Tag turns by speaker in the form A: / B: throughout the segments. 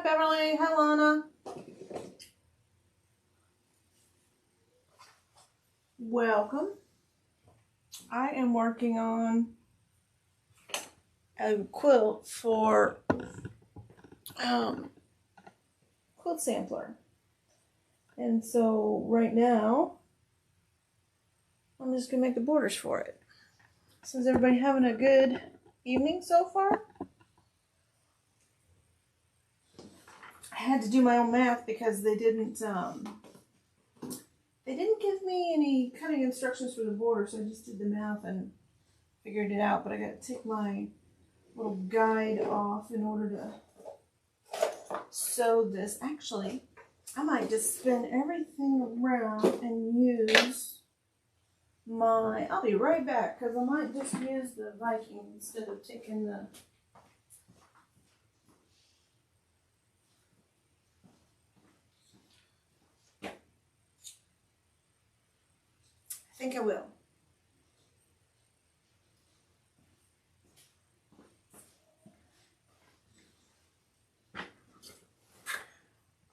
A: Beverly. Hi, Lana. Welcome. I am working on a quilt for quilt sampler. And so right now, I'm just going to make the borders for it. So is everybody having a good evening so far? I had to do my own math because they didn't give me any cutting instructions for the border, so I just did the math and figured it out. But I got to take my little guide off in order to sew this. Actually, I might just spin everything around and use my, I'll be right back, because I might just use the Viking instead of taking the, I think I will.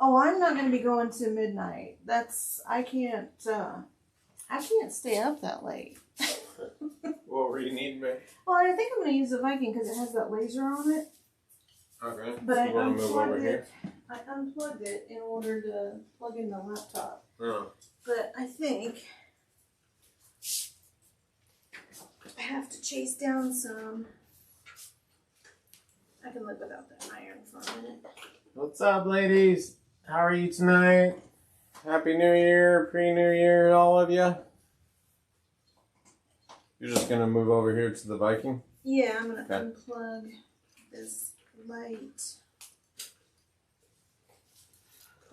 A: Oh, I'm not going to be going to midnight. I can't stay up that late.
B: What were you needing, babe?
A: Well, I think I'm going to use the Viking because it has that laser on it.
B: Okay.
A: But
B: so
A: I
B: you want to move over here?
A: I unplugged it in order to plug in the laptop.
B: Oh.
A: But I think I have to chase down some. I can live without that iron for a minute.
B: What's up, ladies? How are you tonight? Happy New Year, pre-New Year, all of you. You're just gonna move over here to the Viking?
A: Yeah, I'm gonna unplug this light.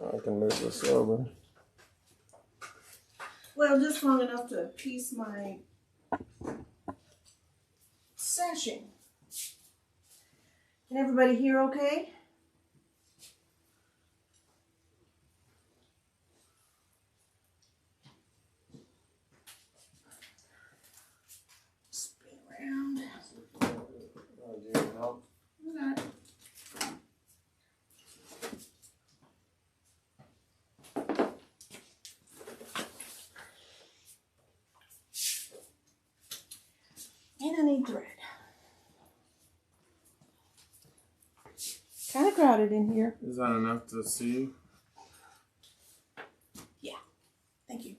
B: I can move this over.
A: Well, just long enough to piece my sashing. Can everybody hear okay? Spin around. Okay. And I need thread. Kind of crowded in here.
B: Is that enough to see?
A: Yeah. Thank you.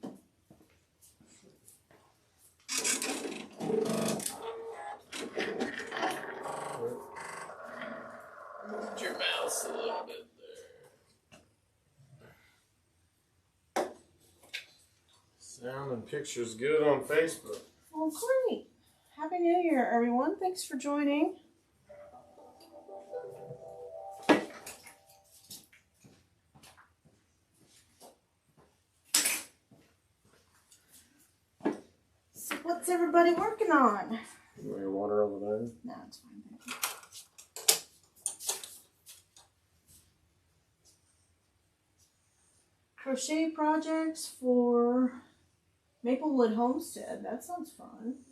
B: Move your mouse a little bit there. Sound and pictures good on Facebook.
A: Oh, great. Happy New Year, everyone. Thanks for joining. So what's everybody working on?
B: You want your water over there?
A: No, it's fine. Crochet projects for Maplewood Homestead. That sounds fun.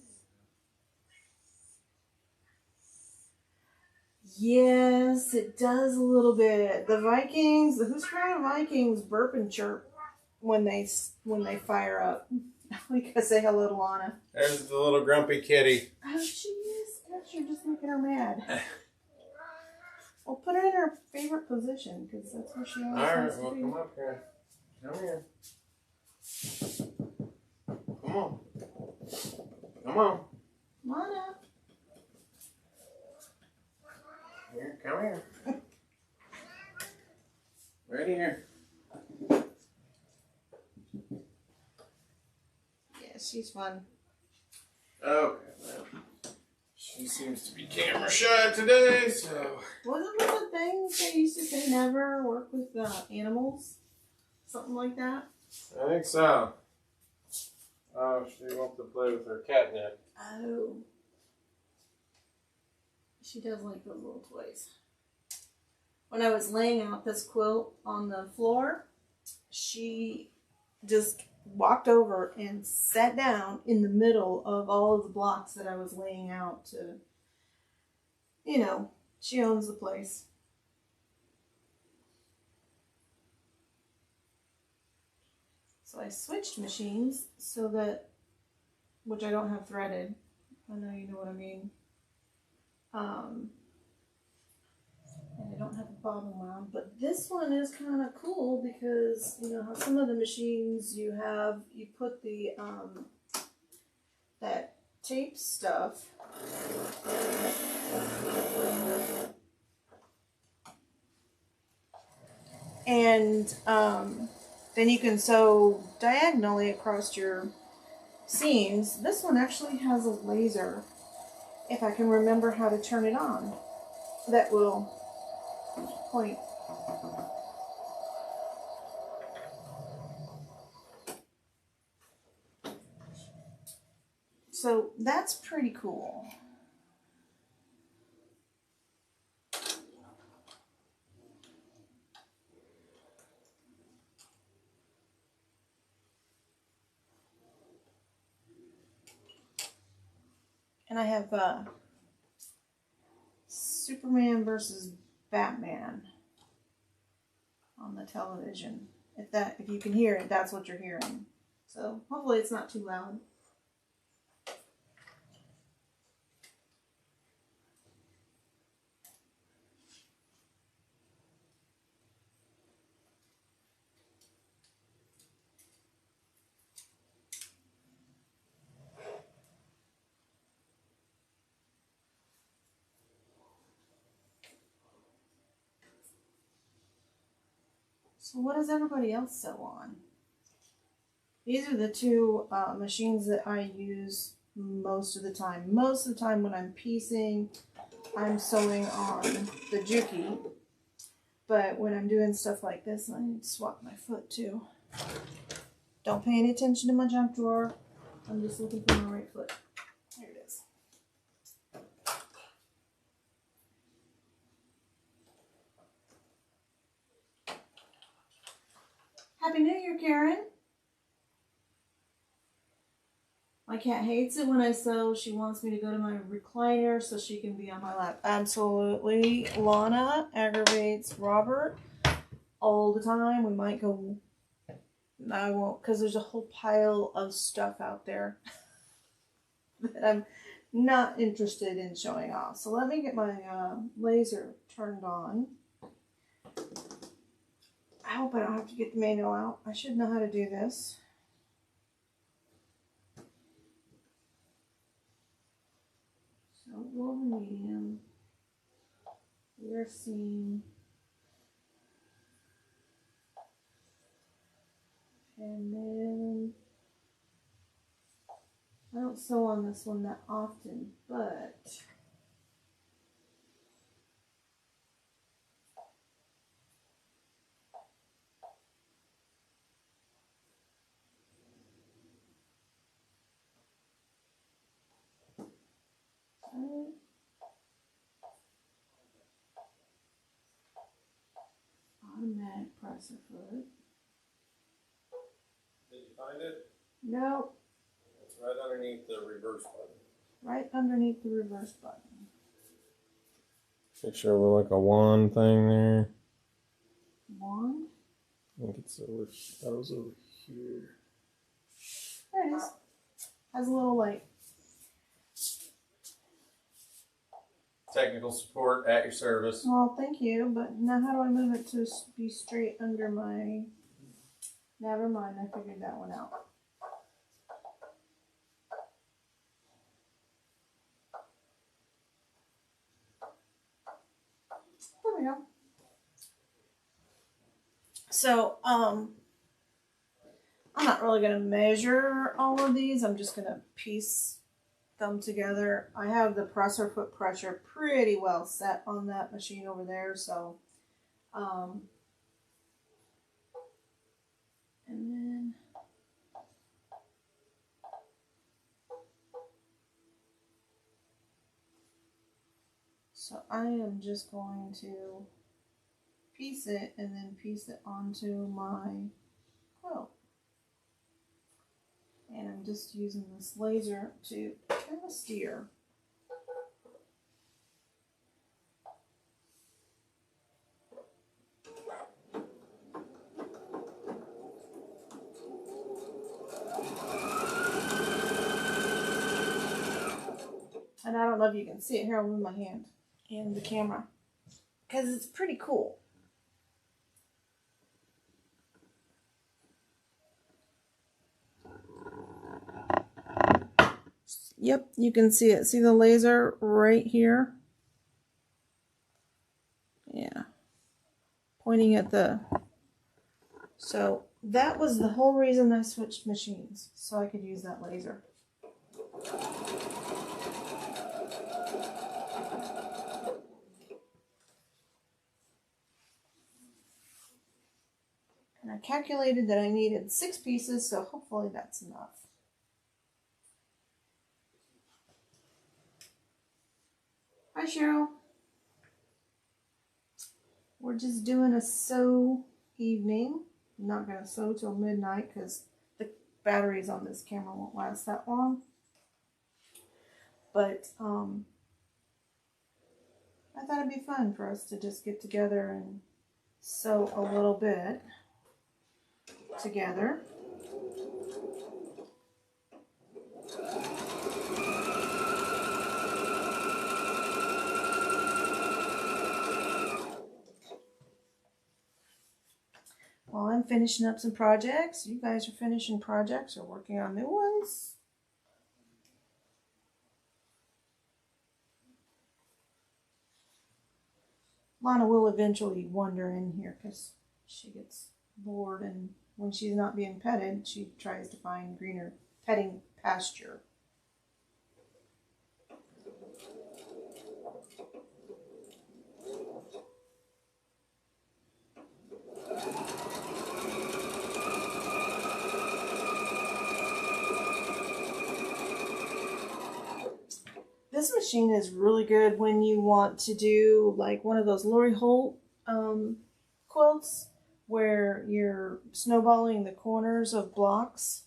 A: Yes, it does a little bit. The Vikings, the Husqvarna Vikings burp and chirp when they fire up. We gotta say hello to Lana.
B: There's the little grumpy kitty.
A: Oh, she is. Gosh, you're just making her mad. Well, put her in her favorite position because that's where she always
B: Alright,
A: wants to
B: well,
A: be.
B: come up here. Come here. Come on. Come on.
A: Lana.
B: Here, come here. Right here.
A: Yeah, she's fun.
B: Okay, well, she seems to be camera shy today, so.
A: Wasn't one of the things they used to say never work with animals? Something like that?
B: I think so. Oh, she wants to play with her catnip.
A: Oh. She does like those little toys. When I was laying out this quilt on the floor, she just walked over and sat down in the middle of all of the blocks that I was laying out to, you know, she owns the place. So I switched machines so that, which I don't have threaded. I know you know what I mean. And I don't have a bottom wound, but this one is kind of cool because you know how some of the machines you put the that tape stuff and then you can sew diagonally across your seams. This one actually has a laser, if I can remember how to turn it on, that will point. So that's pretty cool. And I have Superman versus Batman on the television. If you can hear it, that's what you're hearing. So hopefully it's not too loud. So what does everybody else sew on? These are the two machines that I use most of the time. Most of the time when I'm piecing, I'm sewing on the Juki. But when I'm doing stuff like this, I need to swap my foot too. Don't pay any attention to my junk drawer. I'm just looking for my right foot. There it is. Happy New Year, Karen. My cat hates it when I sew. She wants me to go to my recliner so she can be on my lap. Absolutely. Lana aggravates Robert all the time. We might go... I won't, because there's a whole pile of stuff out there that I'm not interested in showing off. So let me get my laser turned on. I hope I don't have to get the manual out. I should know how to do this. So roll medium. We're seeing. And then I don't sew on this one that often, but automatic presser foot.
B: Did you find it?
A: No.
B: It's right underneath the reverse button.
A: Right underneath the reverse button.
B: Picture of like a wand thing there.
A: Wand?
B: I think it's over. That was over here.
A: There it is. Has a little light.
B: Technical support at your service.
A: Well, thank you, but now how do I move it to be straight under my... Never mind, I figured that one out. There we go. So, I'm not really going to measure all of these. I'm just going to piece them together. I have the presser foot pressure pretty well set on that machine over there, so and then so I am just going to piece it and then piece it onto my quilt. And I'm just using this laser to kind of steer. And I don't know if you can see it. Here, I'll move my hand in the camera because it's pretty cool. Yep, you can see it. See the laser right here? Yeah. Pointing at the... So that was the whole reason I switched machines, so I could use that laser. And I calculated that I needed 6 pieces, so hopefully that's enough. Hi, Cheryl. We're just doing a sew evening. I'm not going to sew till midnight because the batteries on this camera won't last that long. But I thought it'd be fun for us to just get together and sew a little bit together. While I'm finishing up some projects, you guys are finishing projects or working on new ones. Lana will eventually wander in here because she gets bored, and when she's not being petted, she tries to find greener petting pasture. This machine is really good when you want to do like one of those Lori Holt quilts where you're snowballing the corners of blocks.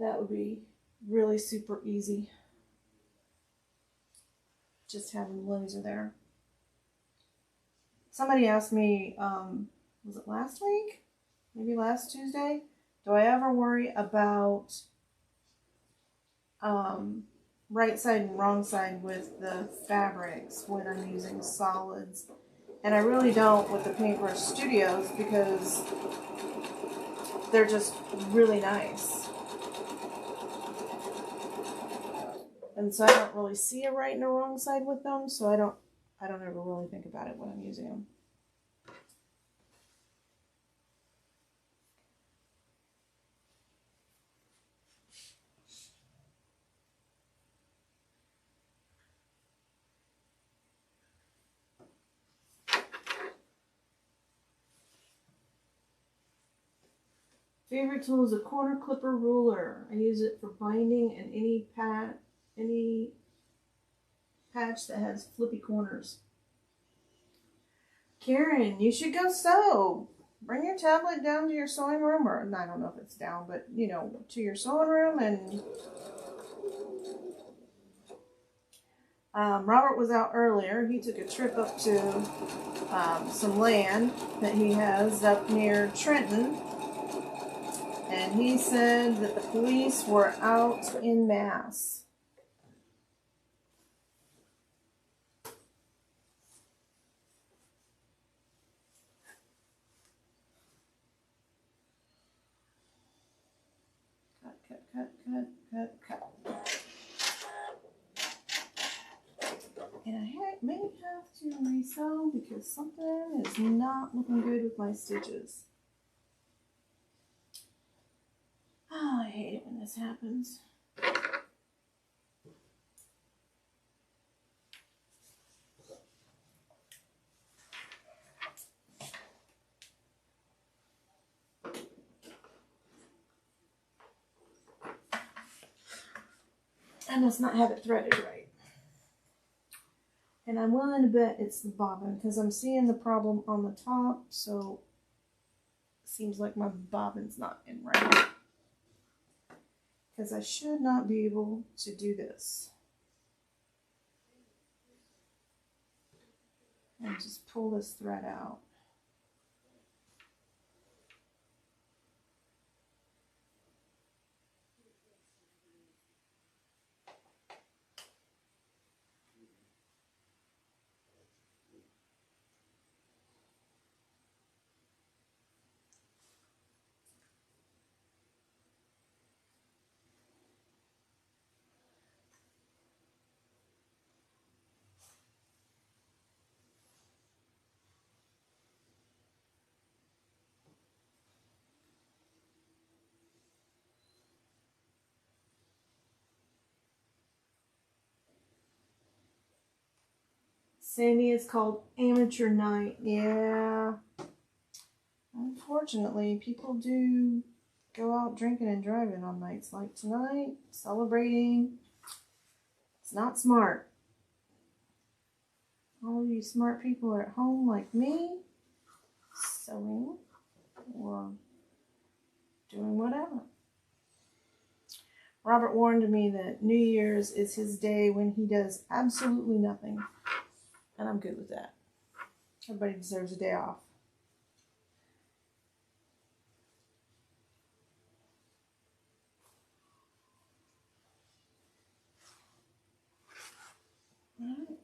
A: That would be really super easy. Just having the laser there. Somebody asked me, was it last week? Maybe last Tuesday? Do I ever worry about right side and wrong side with the fabrics when I'm using solids? And I really don't with the Paintbrush Studios because they're just really nice. And so I don't really see a right and a wrong side with them, so I don't ever really think about it when I'm using them. Favorite tool is a corner clipper ruler. I use it for binding and any patch that has flippy corners. Karen, you should go sew. Bring your tablet down to your sewing room, or I don't know if it's down, but you know, to your sewing room. And Robert was out earlier. He took a trip up to some land that he has up near Trenton. And he said that the police were out en masse. Cut. And I may have to resew because something is not looking good with my stitches. Oh, I hate it when this happens. I must not have it threaded right. And I'm willing to bet it's the bobbin because I'm seeing the problem on the top, so it seems like my bobbin's not in right. Because I should not be able to do this. And just pull this thread out. Sandy, it's called amateur night. Yeah. Unfortunately, people do go out drinking and driving on nights like tonight, celebrating. It's not smart. All of you smart people are at home like me, sewing or doing whatever. Robert warned me that New Year's is his day when he does absolutely nothing. And I'm good with that. Everybody deserves a day off. Alright.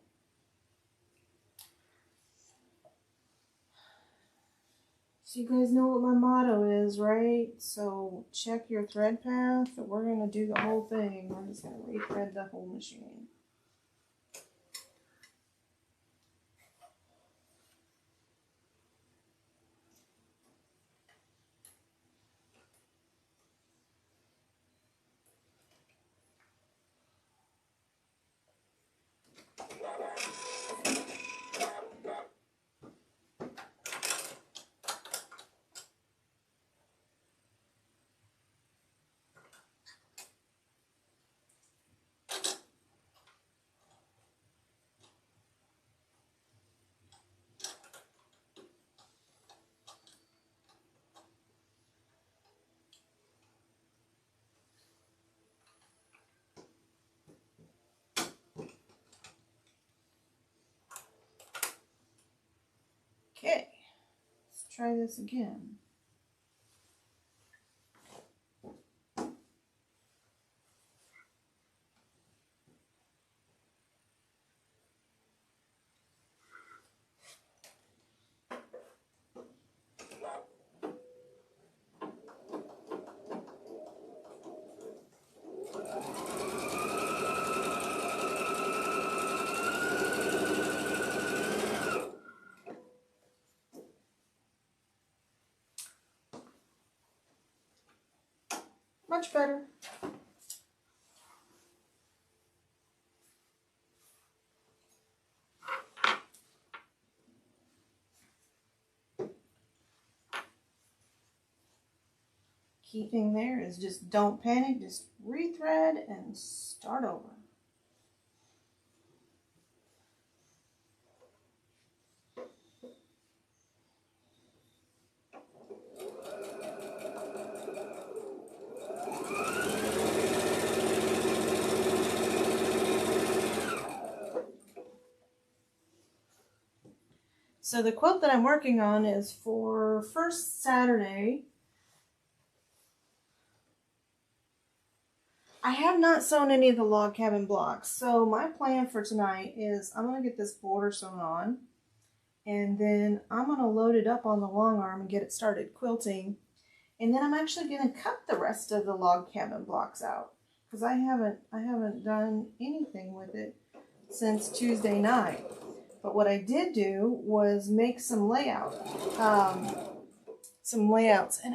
A: So you guys know what my motto is, right? So check your thread path. We're going to do the whole thing. We're just going to rethread the whole machine. Okay, let's try this again. Much better. Key thing there is just don't panic, just rethread and start over. So the quilt that I'm working on is for first Saturday. I have not sewn any of the log cabin blocks. So my plan for tonight is I'm going to get this border sewn on. And then I'm going to load it up on the long arm and get it started quilting. And then I'm actually going to cut the rest of the log cabin blocks out. Because I haven't done anything with it since Tuesday night. But what I did do was make some layouts, and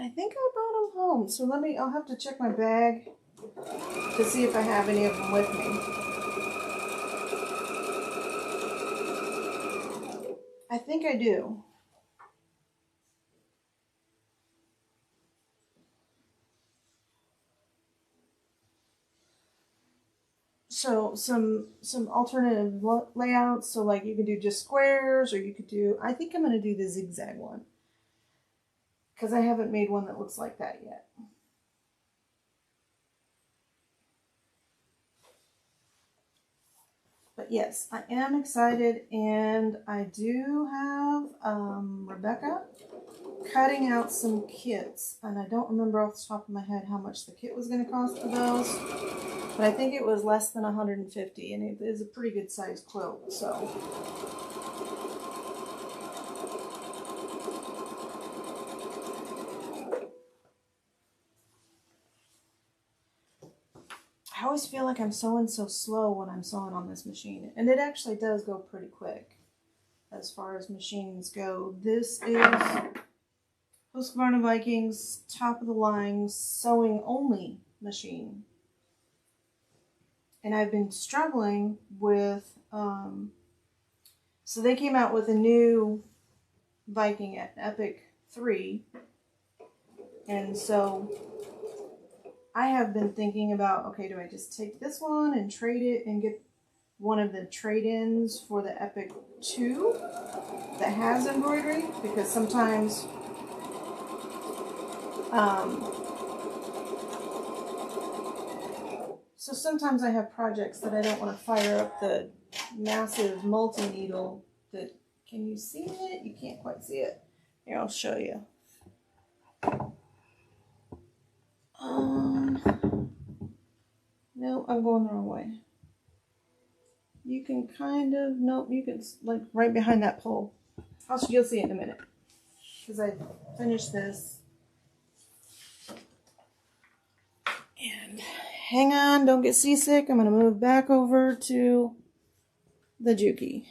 A: I think I brought them home. So I'll have to check my bag to see if I have any of them with me. I think I do. So some alternative layouts. So like you could do just squares, or you could do, I think I'm going to do the zigzag one. Because I haven't made one that looks like that yet. But yes, I am excited, and I do have Rebecca cutting out some kits, and I don't remember off the top of my head how much the kit was going to cost for those, but I think it was less than $150, and it is a pretty good sized quilt. So I always feel like I'm sewing so slow when I'm sewing on this machine, and it actually does go pretty quick as far as machines go. This is Husqvarna Vikings top of the line sewing only machine, and I've been struggling with So they came out with a new Viking at Epic 3. And so I have been thinking about, okay, do I just take this one and trade it and get one of the trade-ins for the Epic 2 that has embroidery? Because sometimes sometimes I have projects that I don't want to fire up the massive multi-needle that, can you see it? You can't quite see it. Here, I'll show you. No, I'm going the wrong way. You can kind of, nope, you can, like, right behind that pole. You'll see it in a minute. Because I finished this. And hang on, don't get seasick. I'm going to move back over to the Juki,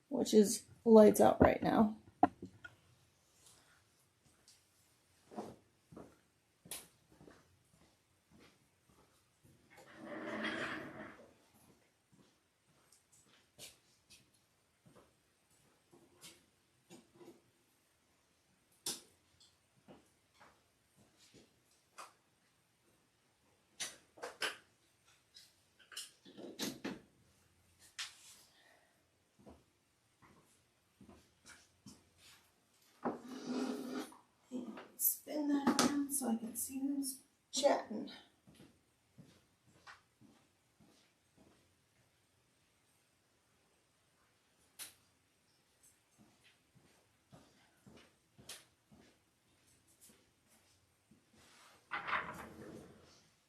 A: which is lights out right now. Spin that around so I can see who's chatting.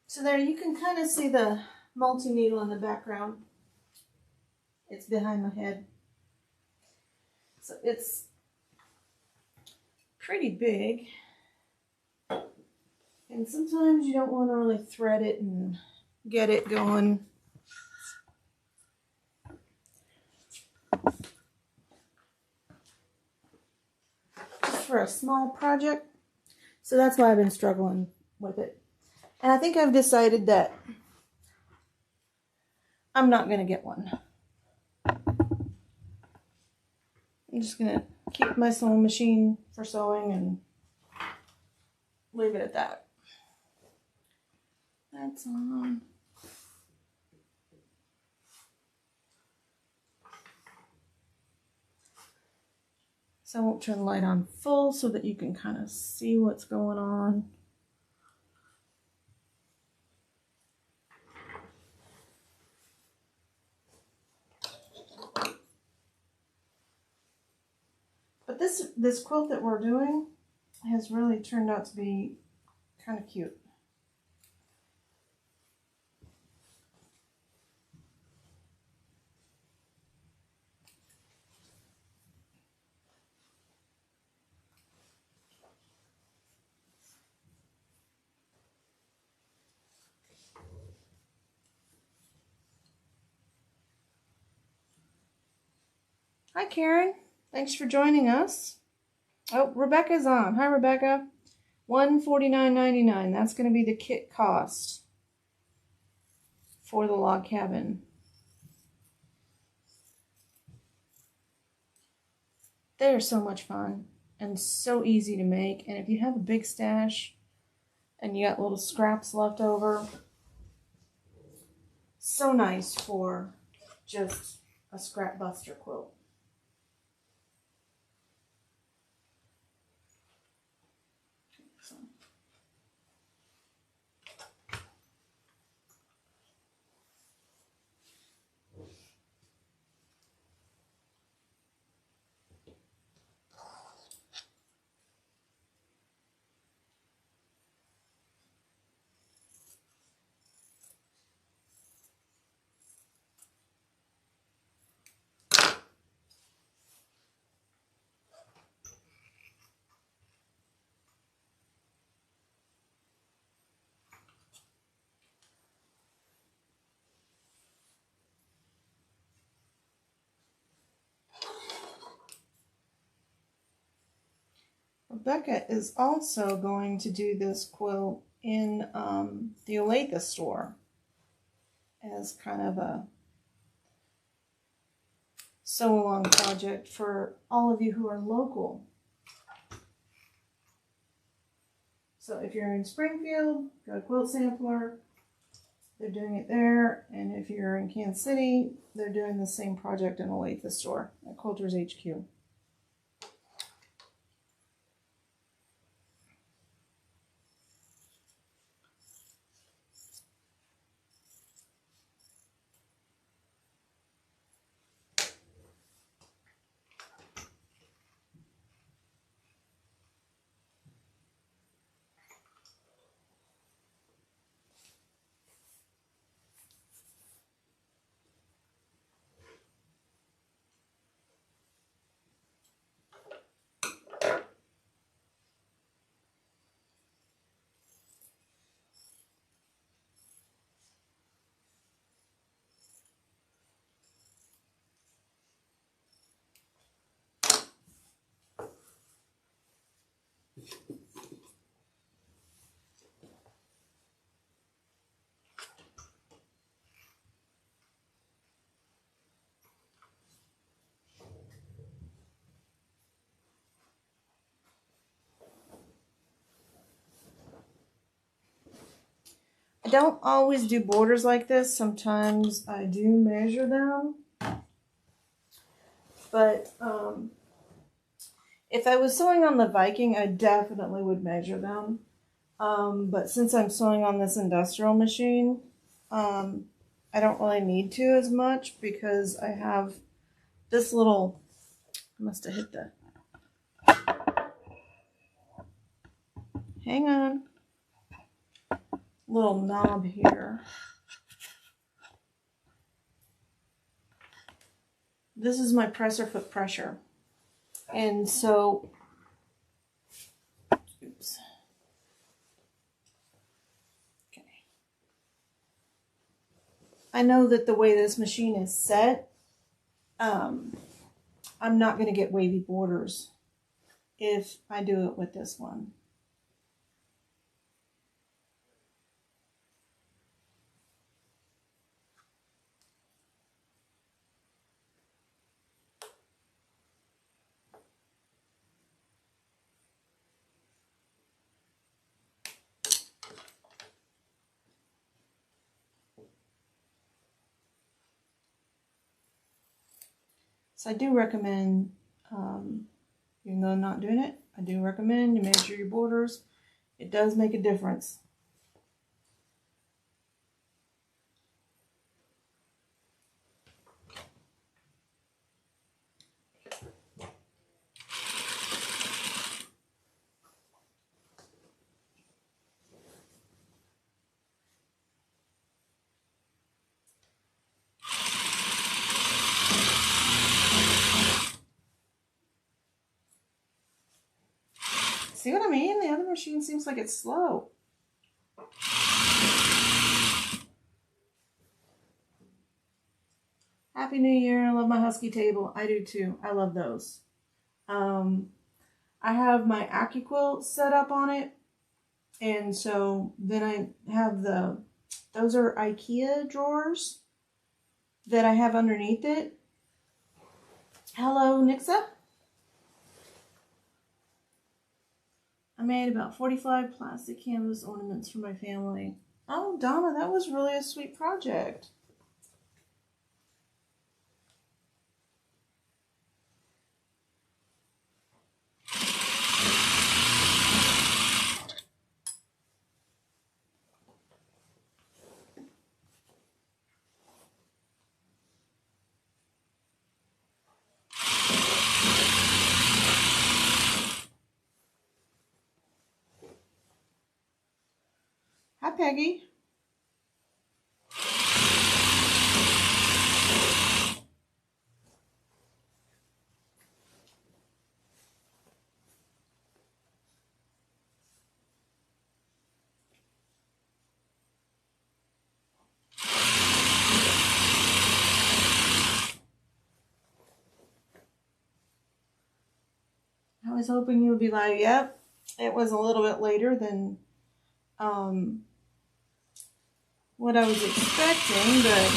A: So there you can kind of see the multi-needle in the background. It's behind my head. So it's pretty big. And sometimes you don't want to really thread it and get it going. Just for a small project. So that's why I've been struggling with it. And I think I've decided that I'm not going to get one. I'm just going to keep my sewing machine for sewing and leave it at that. That's on. So I won't turn the light on full so that you can kind of see what's going on. But this quilt that we're doing has really turned out to be kind of cute. Hi, Karen. Thanks for joining us. Oh, Rebecca's on. Hi, Rebecca. $149.99. That's going to be the kit cost for the log cabin. They are so much fun and so easy to make. And if you have a big stash and you got little scraps left over, so nice for just a scrap buster quilt. Rebecca is also going to do this quilt in the Olathe store as kind of a sew along project for all of you who are local. So if you're in Springfield, go to Quilt Sampler. They're doing it there. And if you're in Kansas City, they're doing the same project in Olathe store at Quilters HQ. I don't always do borders like this. Sometimes I do measure them. But if I was sewing on the Viking, I definitely would measure them. But since I'm sewing on this industrial machine, I don't really need to as much because I have this little, I must have hit the, hang on, little knob here. This is my presser foot pressure. And so, oops. Okay. I know that the way this machine is set, I'm not going to get wavy borders if I do it with this one. So I do recommend, even though I'm not doing it, I do recommend you measure your borders. It does make a difference. See what I mean? The other machine seems like it's slow. Happy New Year. I love my Husky table. I do too. I love those. I have my AccuQuilt set up on it. And so then I have those are IKEA drawers that I have underneath it. Hello, Nixa. I made about 45 plastic canvas ornaments for my family. Oh, Donna, that was really a sweet project. Hi, Peggy. I was hoping you would be like, yep, it was a little bit later than what I was expecting, but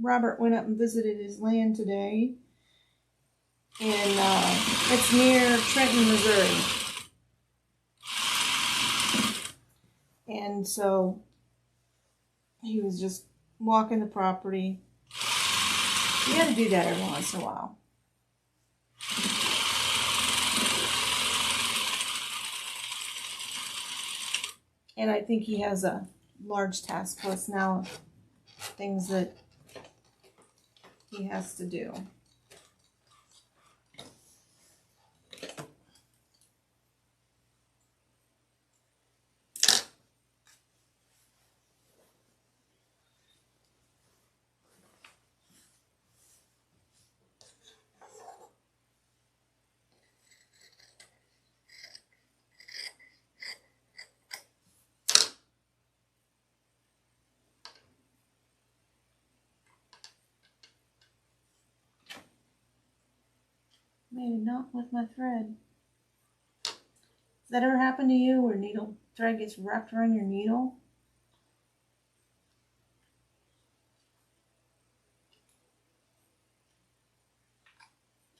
A: Robert went up and visited his land today. And it's near Trenton, Missouri. And so he was just walking the property. You got to do that every once in a while. And I think he has a large task list now of things that he has to do. Maybe not with my thread. Does that ever happen to you where thread gets wrapped around your needle?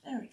A: There we go.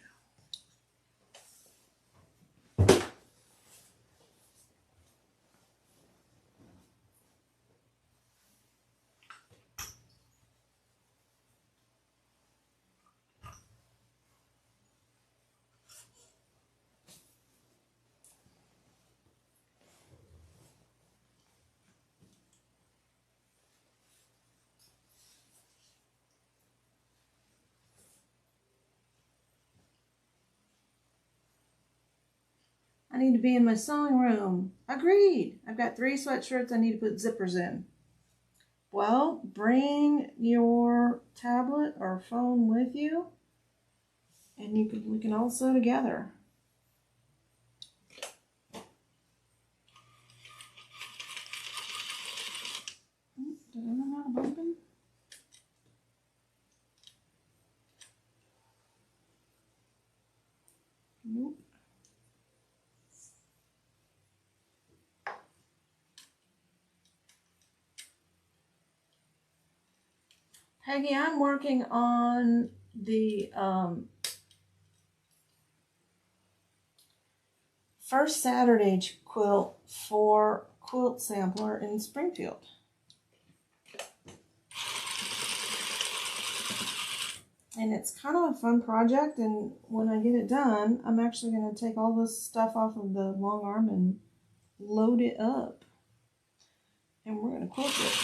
A: I need to be in my sewing room. Agreed. I've got 3 sweatshirts I need to put zippers in. Well, bring your tablet or phone with you, and we can all sew together. Did I run out of bumping? Nope. Peggy, I'm working on the first Saturday quilt for Quilt Sampler in Springfield. And it's kind of a fun project, and when I get it done, I'm actually going to take all this stuff off of the long arm and load it up. And we're going to quilt it.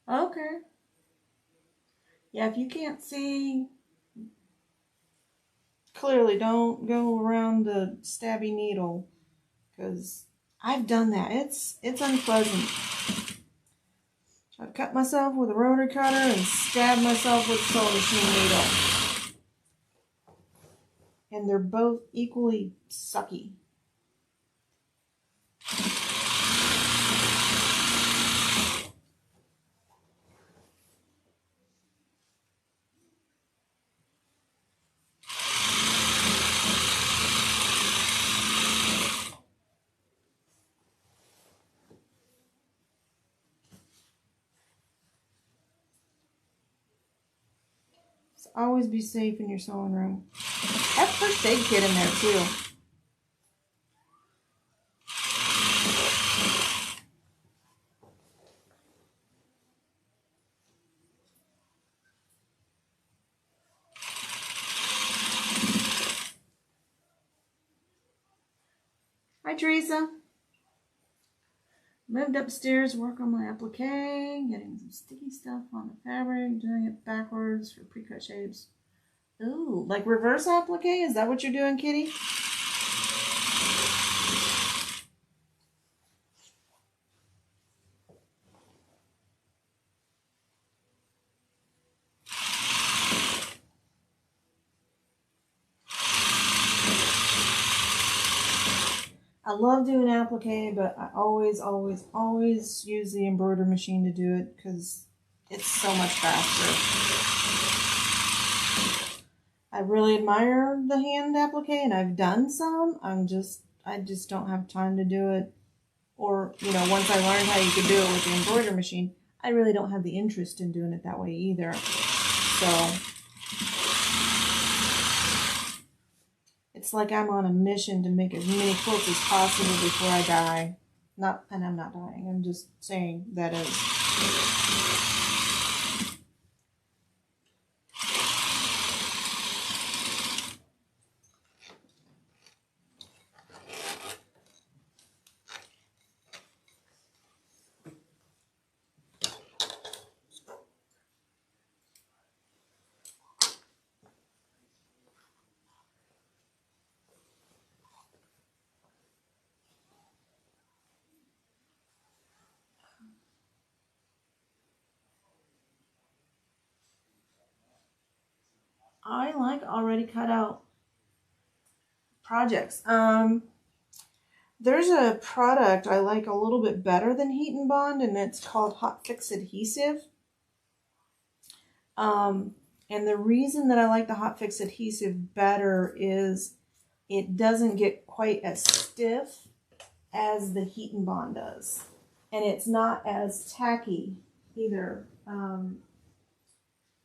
A: Okay. Yeah, if you can't see clearly, don't go around the stabby needle, because I've done that. It's unpleasant. I've cut myself with a rotary cutter and stabbed myself with a sewing machine needle. And they're both equally sucky. So always be safe in your sewing room. Have first aid kit in there too. Hi, Teresa. Moved upstairs to work on my applique, getting some sticky stuff on the fabric, doing it backwards for pre-cut shapes. Ooh, like reverse applique? Is that what you're doing, Kitty? I love doing applique, but I always use the embroidery machine to do it because it's so much faster. I really admire the hand applique, and I've done some. I just don't have time to do it. Or, you know, once I learned how you could do it with the embroidery machine, I really don't have the interest in doing it that way either. So it's like I'm on a mission to make as many quilts as possible before I die. And I'm not dying. I'm just saying that is. I like already cut out projects. There's a product I like a little bit better than Heat and Bond, and it's called Hot Fix Adhesive. And the reason that I like the Hot Fix Adhesive better is it doesn't get quite as stiff as the Heat and Bond does. And it's not as tacky either.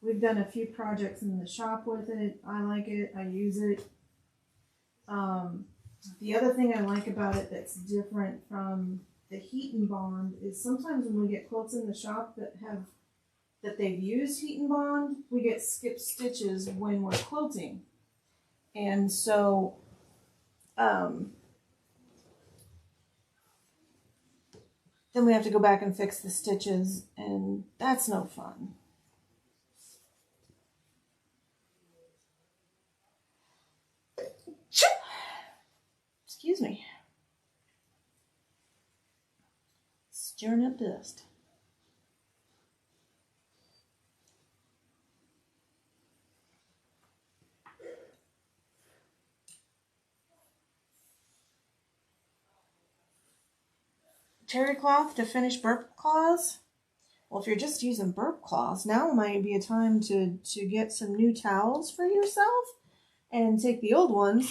A: We've done a few projects in the shop with it. I like it. I use it. The other thing I like about it that's different from the Heat and Bond is sometimes when we get quilts in the shop that they've used Heat and Bond, we get skipped stitches when we're quilting. And so then we have to go back and fix the stitches, and that's no fun. Excuse me. Stirring up dust. Terry cloth to finish burp claws. Well, if you're just using burp claws, now might be a time to get some new towels for yourself and take the old ones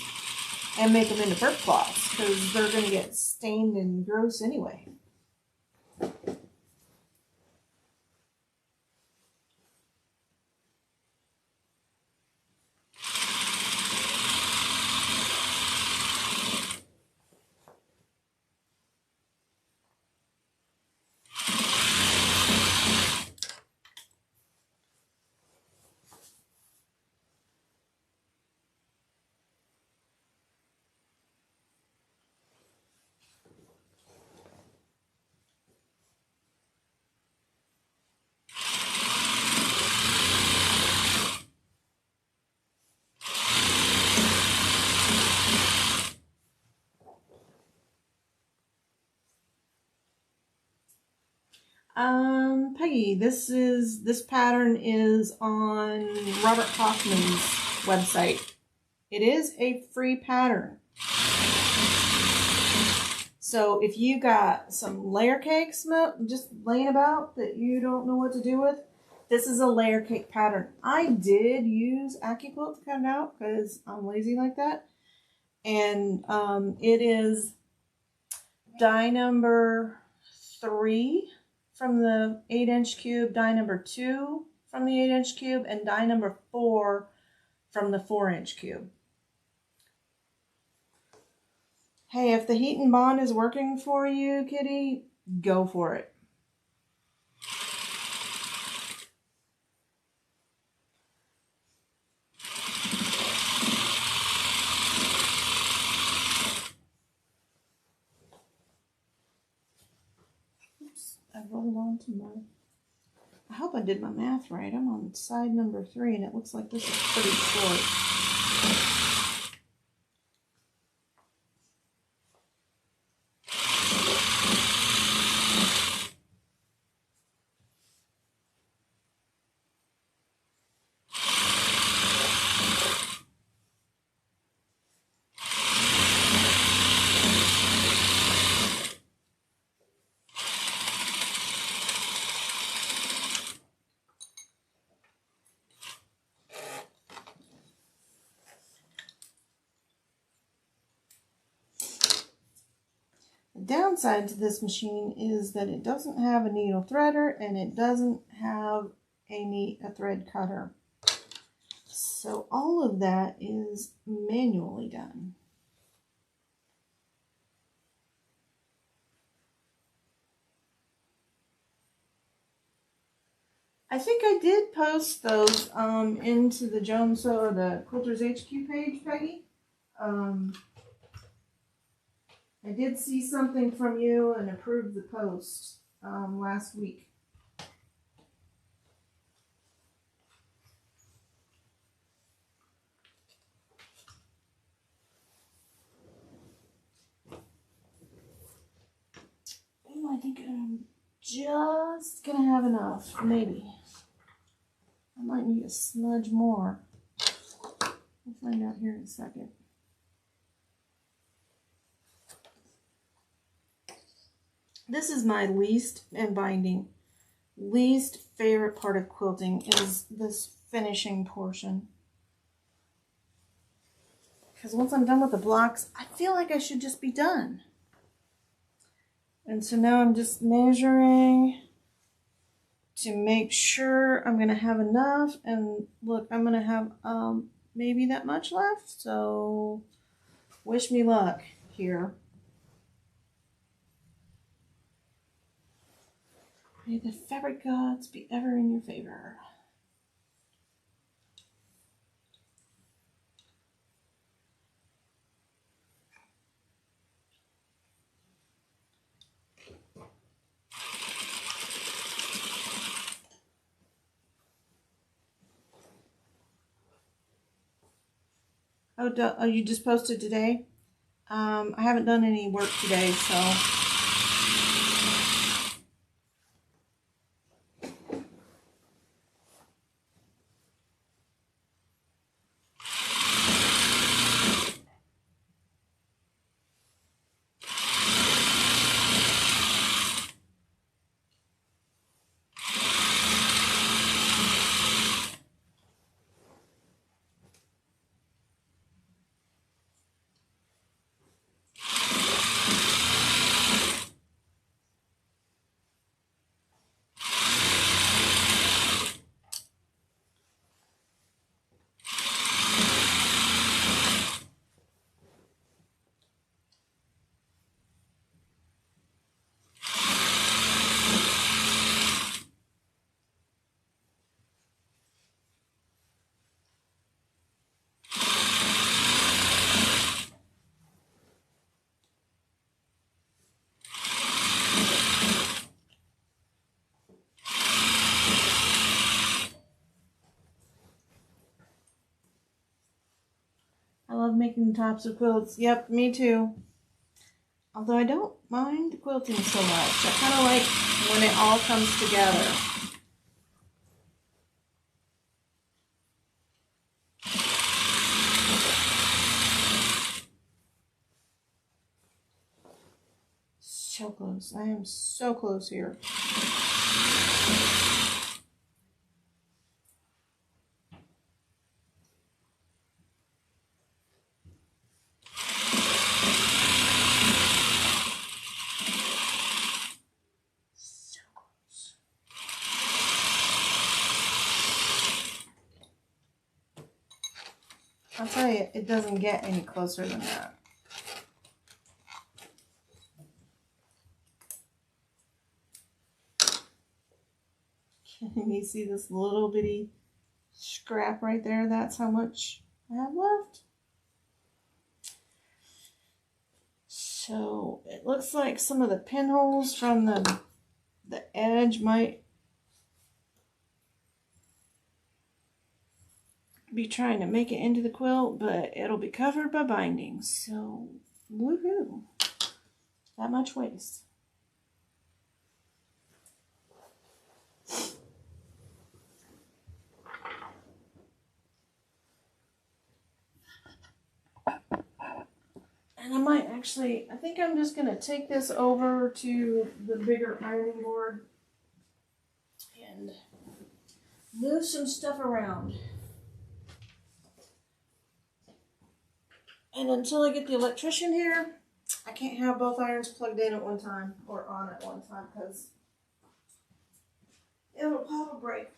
A: and make them into burp claws, because they're going to get stained and gross anyway. Peggy, this pattern is on Robert Hoffman's website. It is a free pattern. So if you got some layer cakes just laying about that you don't know what to do with, this is a layer cake pattern. I did use AccuQuilt to cut it out because I'm lazy like that. And it is die number 3 from the 8-inch cube, die number 2 from the 8-inch cube, and die number 4 from the 4-inch cube. Hey, if the Heat and Bond is working for you, kitty, go for it. I rolled on to my... I hope I did my math right. I'm on side number 3, and it looks like this is pretty short. downside to this machine is that it doesn't have a needle threader and it doesn't have a thread cutter. So all of that is manually done. I think I did post those into the Joan or the Quilters HQ page, Peggy. I did see something from you and approved the post last week. Oh, I think I'm just gonna have enough, maybe. I might need a smudge more. We'll find out here in a second. This is my least favorite part of quilting is this finishing portion. Because once I'm done with the blocks, I feel like I should just be done. And so now I'm just measuring to make sure I'm going to have enough. And look, I'm going to have maybe that much left. So wish me luck here. May the fabric gods be ever in your favor. Oh, you just posted today? I haven't done any work today, so. I love making tops of quilts. Yep, me too. Although I don't mind quilting so much. I kind of like when it all comes together. So close. I am so close here. I'll tell you, it doesn't get any closer than that. Can you see this little bitty scrap right there? That's how much I have left. So it looks like some of the pinholes from the edge might be trying to make it into the quilt, but it'll be covered by binding. So woohoo! That much waste. And I might actually, I think I'm just going to take this over to the bigger ironing board and move some stuff around. And until I get the electrician here, I can't have both irons plugged in at one time or on at one time because it'll pop a break.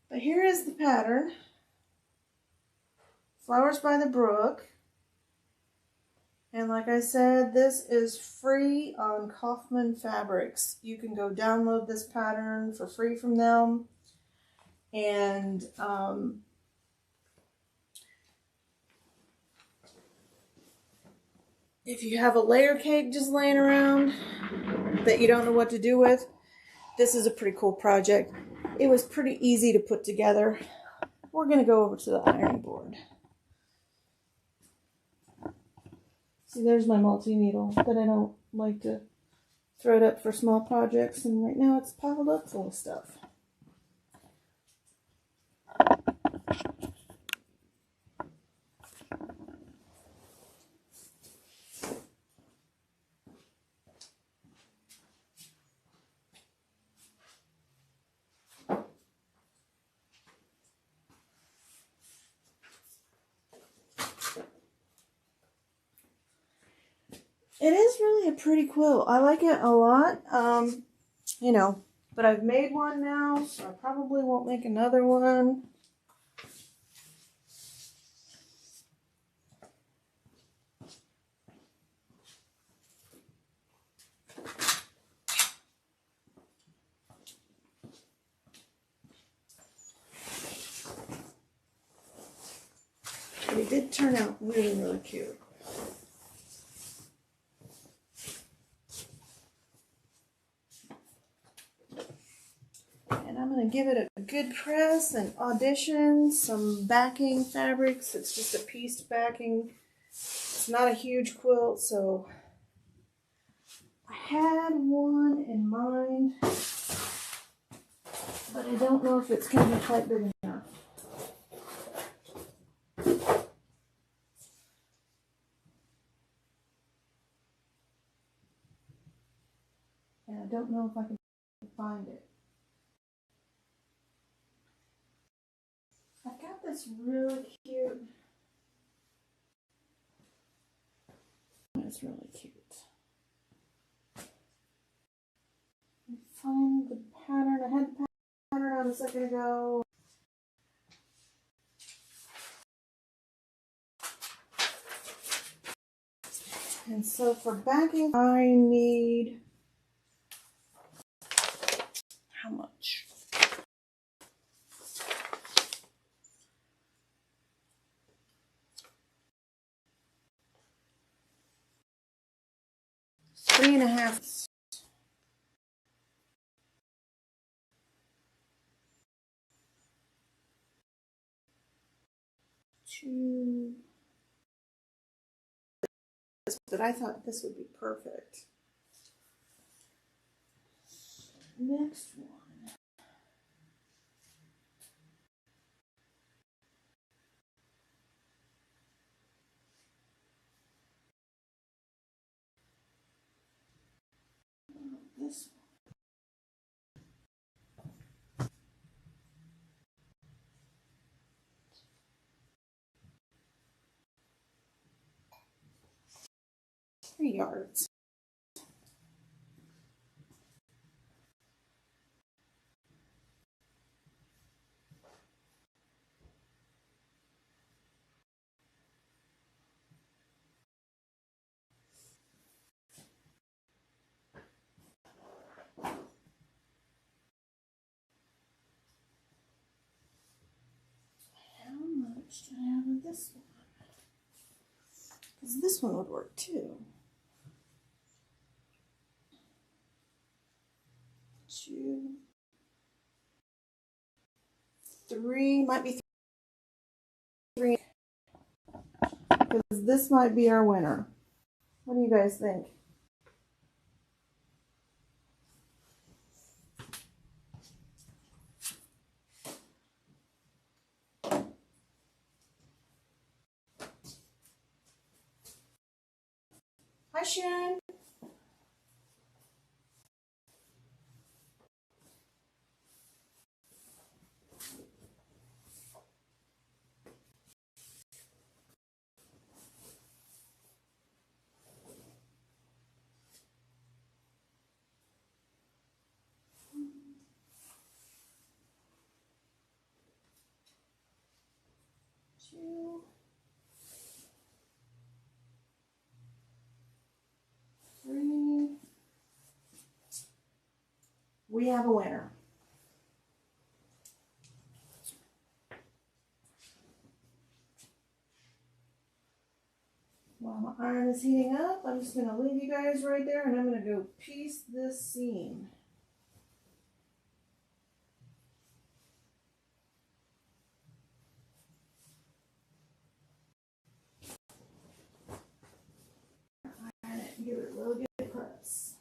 A: But here is the pattern. Flowers by the Brook. And like I said, this is free on Kaufman Fabrics. You can go download this pattern for free from them. And if you have a layer cake just laying around that you don't know what to do with, this is a pretty cool project. It was pretty easy to put together. We're going to go over to the ironing board. See, there's my multi-needle, but I don't like to throw it up for small projects, and right now it's piled up full of stuff. It is really a pretty quilt. I like it a lot. You know, but I've made one now, so I probably won't make another one. But it did turn out really, really cute. And I'm going to give it a good press and audition some backing fabrics. It's just a pieced backing. It's not a huge quilt, so I had one in mind, but I don't know if it's going to be quite big enough. And I don't know if I can find it. I've got this really cute. It's really cute. Let me find the pattern. I had the pattern on a second ago. And so for backing, I need how much? Three and a half. Two. But I thought this would be perfect. Next one. This one. Three yards. How much do I have in this one? Because this one would work too. Two, three, might be three. Because this might be our winner. What do you guys think? Hi, Sharon. Two, three. We have a winner. While my iron is heating up, I'm just going to leave you guys right there and I'm going to go piece this seam. Iron it and give it a really good press.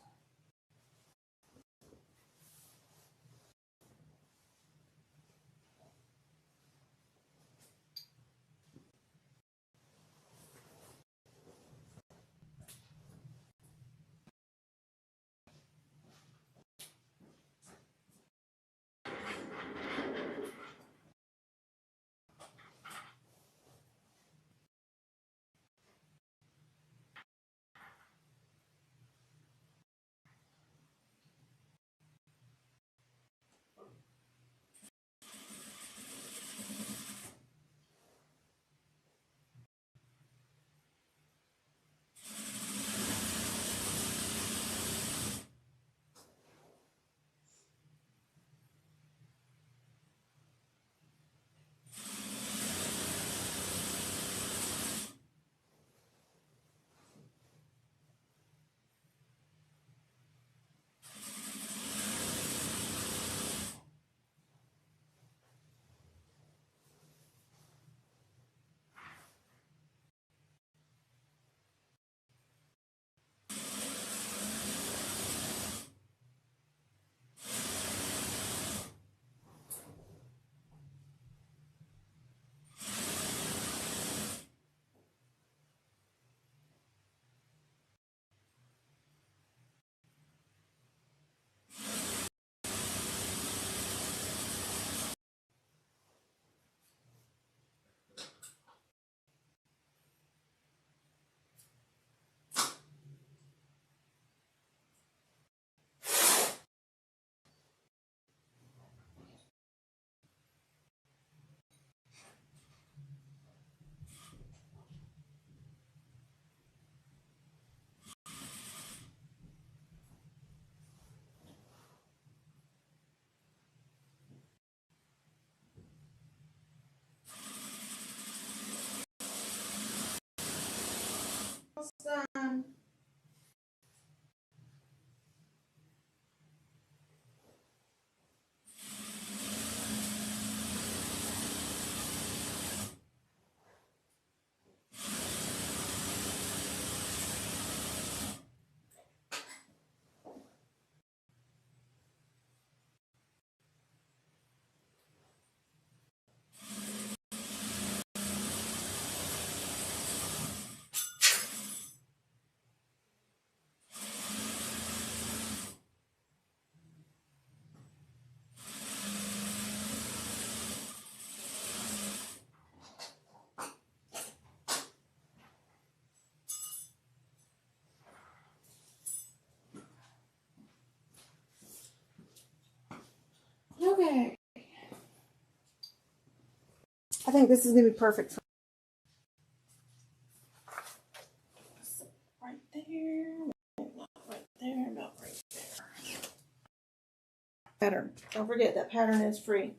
A: Done. Okay. I think this is going to be perfect for right there, not right there, not right there. Pattern. Don't forget that pattern is free.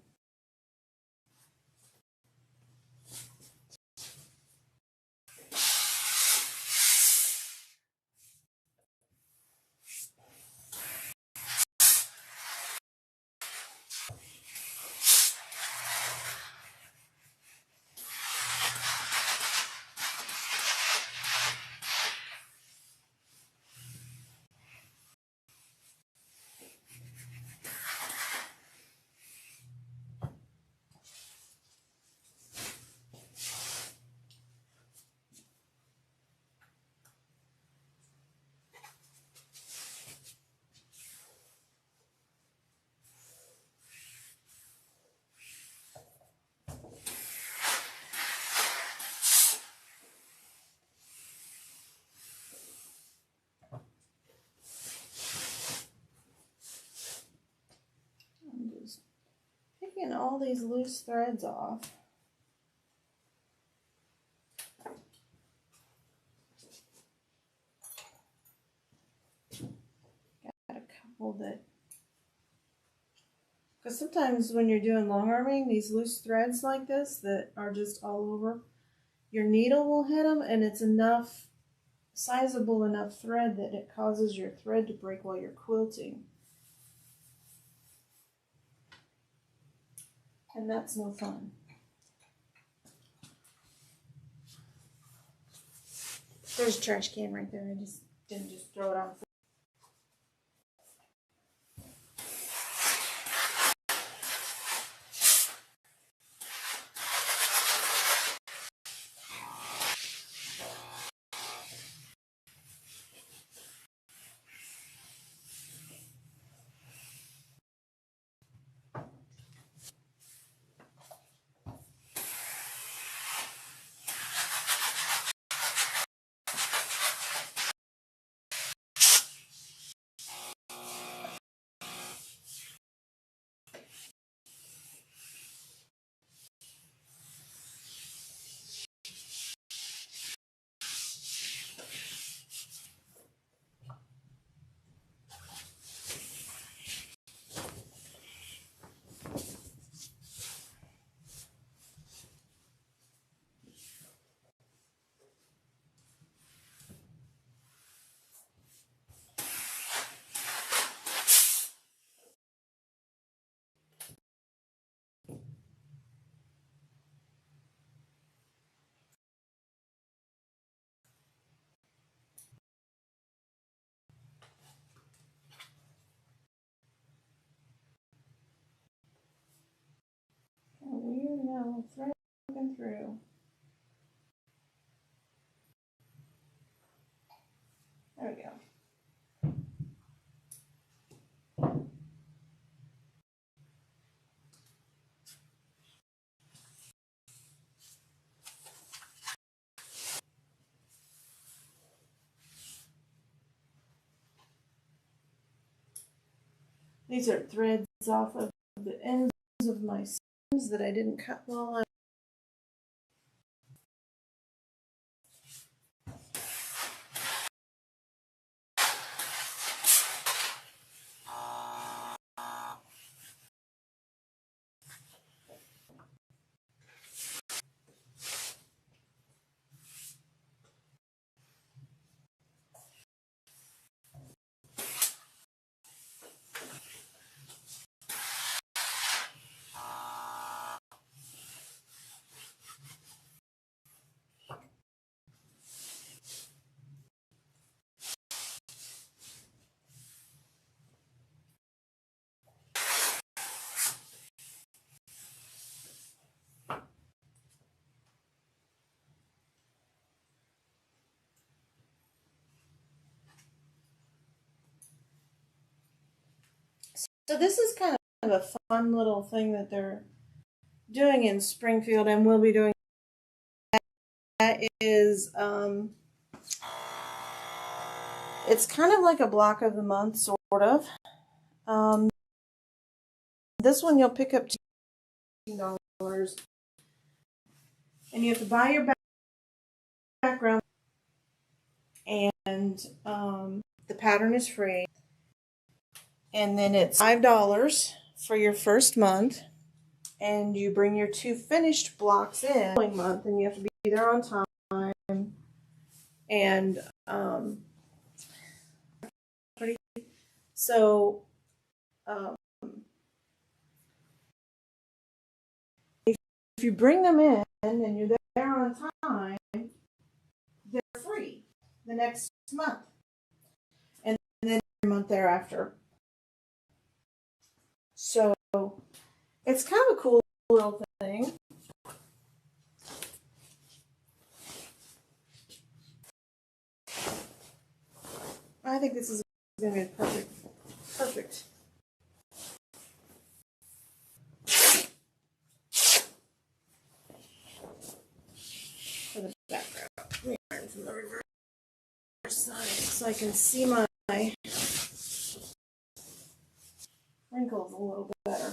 A: all these loose threads off. Got a couple that, because sometimes when you're doing long arming, these loose threads like this that are just all over, your needle will hit them, and it's enough, sizable enough thread that it causes your thread to break while you're quilting. And that's no fun. There's a trash can right there. I just didn't just throw it on. Weird now, thread looking through. There we go. These are threads off of the ends of my seams that I didn't cut while I So this is kind of a fun little thing that they're doing in Springfield, and we'll be doing. That is, it's kind of like a block of the month, sort of. This one you'll pick up $2, and you have to buy your background, and the pattern is free. And then it's $5 for your first month, and you bring your 2 finished blocks in the following month, and you have to be there on time. And so if you bring them in and you're there on time, they're free the next month, and then the month thereafter. So it's kind of a cool little thing. I think this is going to be perfect. For the background. Let me iron from the reverse side so I can see my wrinkles a little better.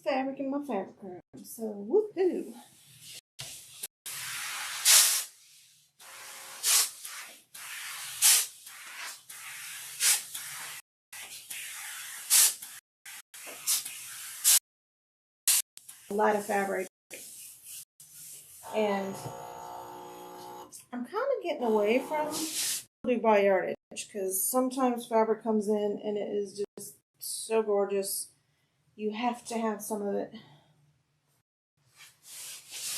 A: fabric in my fabric room. So, woohoo! A lot of fabric, and I'm kind of getting away from by yardage because sometimes fabric comes in and it is just so gorgeous. You have to have some of it.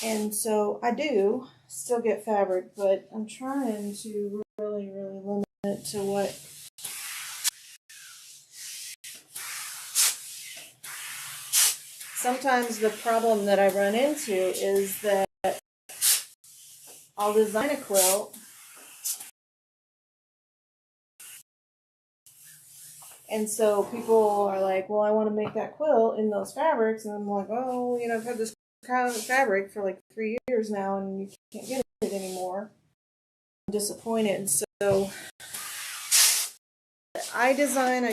A: And so I do still get fabric, but I'm trying to really limit it to what sometimes the problem that I run into is that I'll design a quilt and so people are like, well, I want to make that quilt in those fabrics, and I'm like, oh, you know, I've had this kind of fabric for like 3 years now and you can't get it anymore. I'm disappointed. So I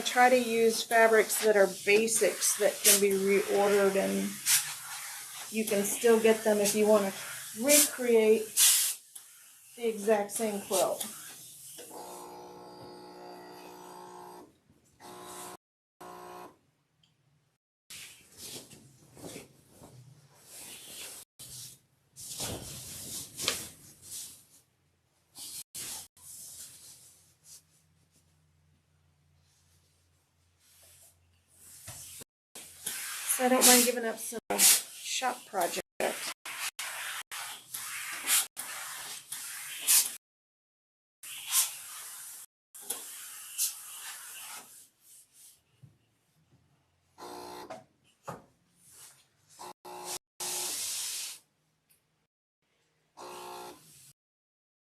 A: try to use fabrics that are basics that can be reordered, and you can still get them if you want to recreate the exact same quilt. So I don't mind giving up some shop projects.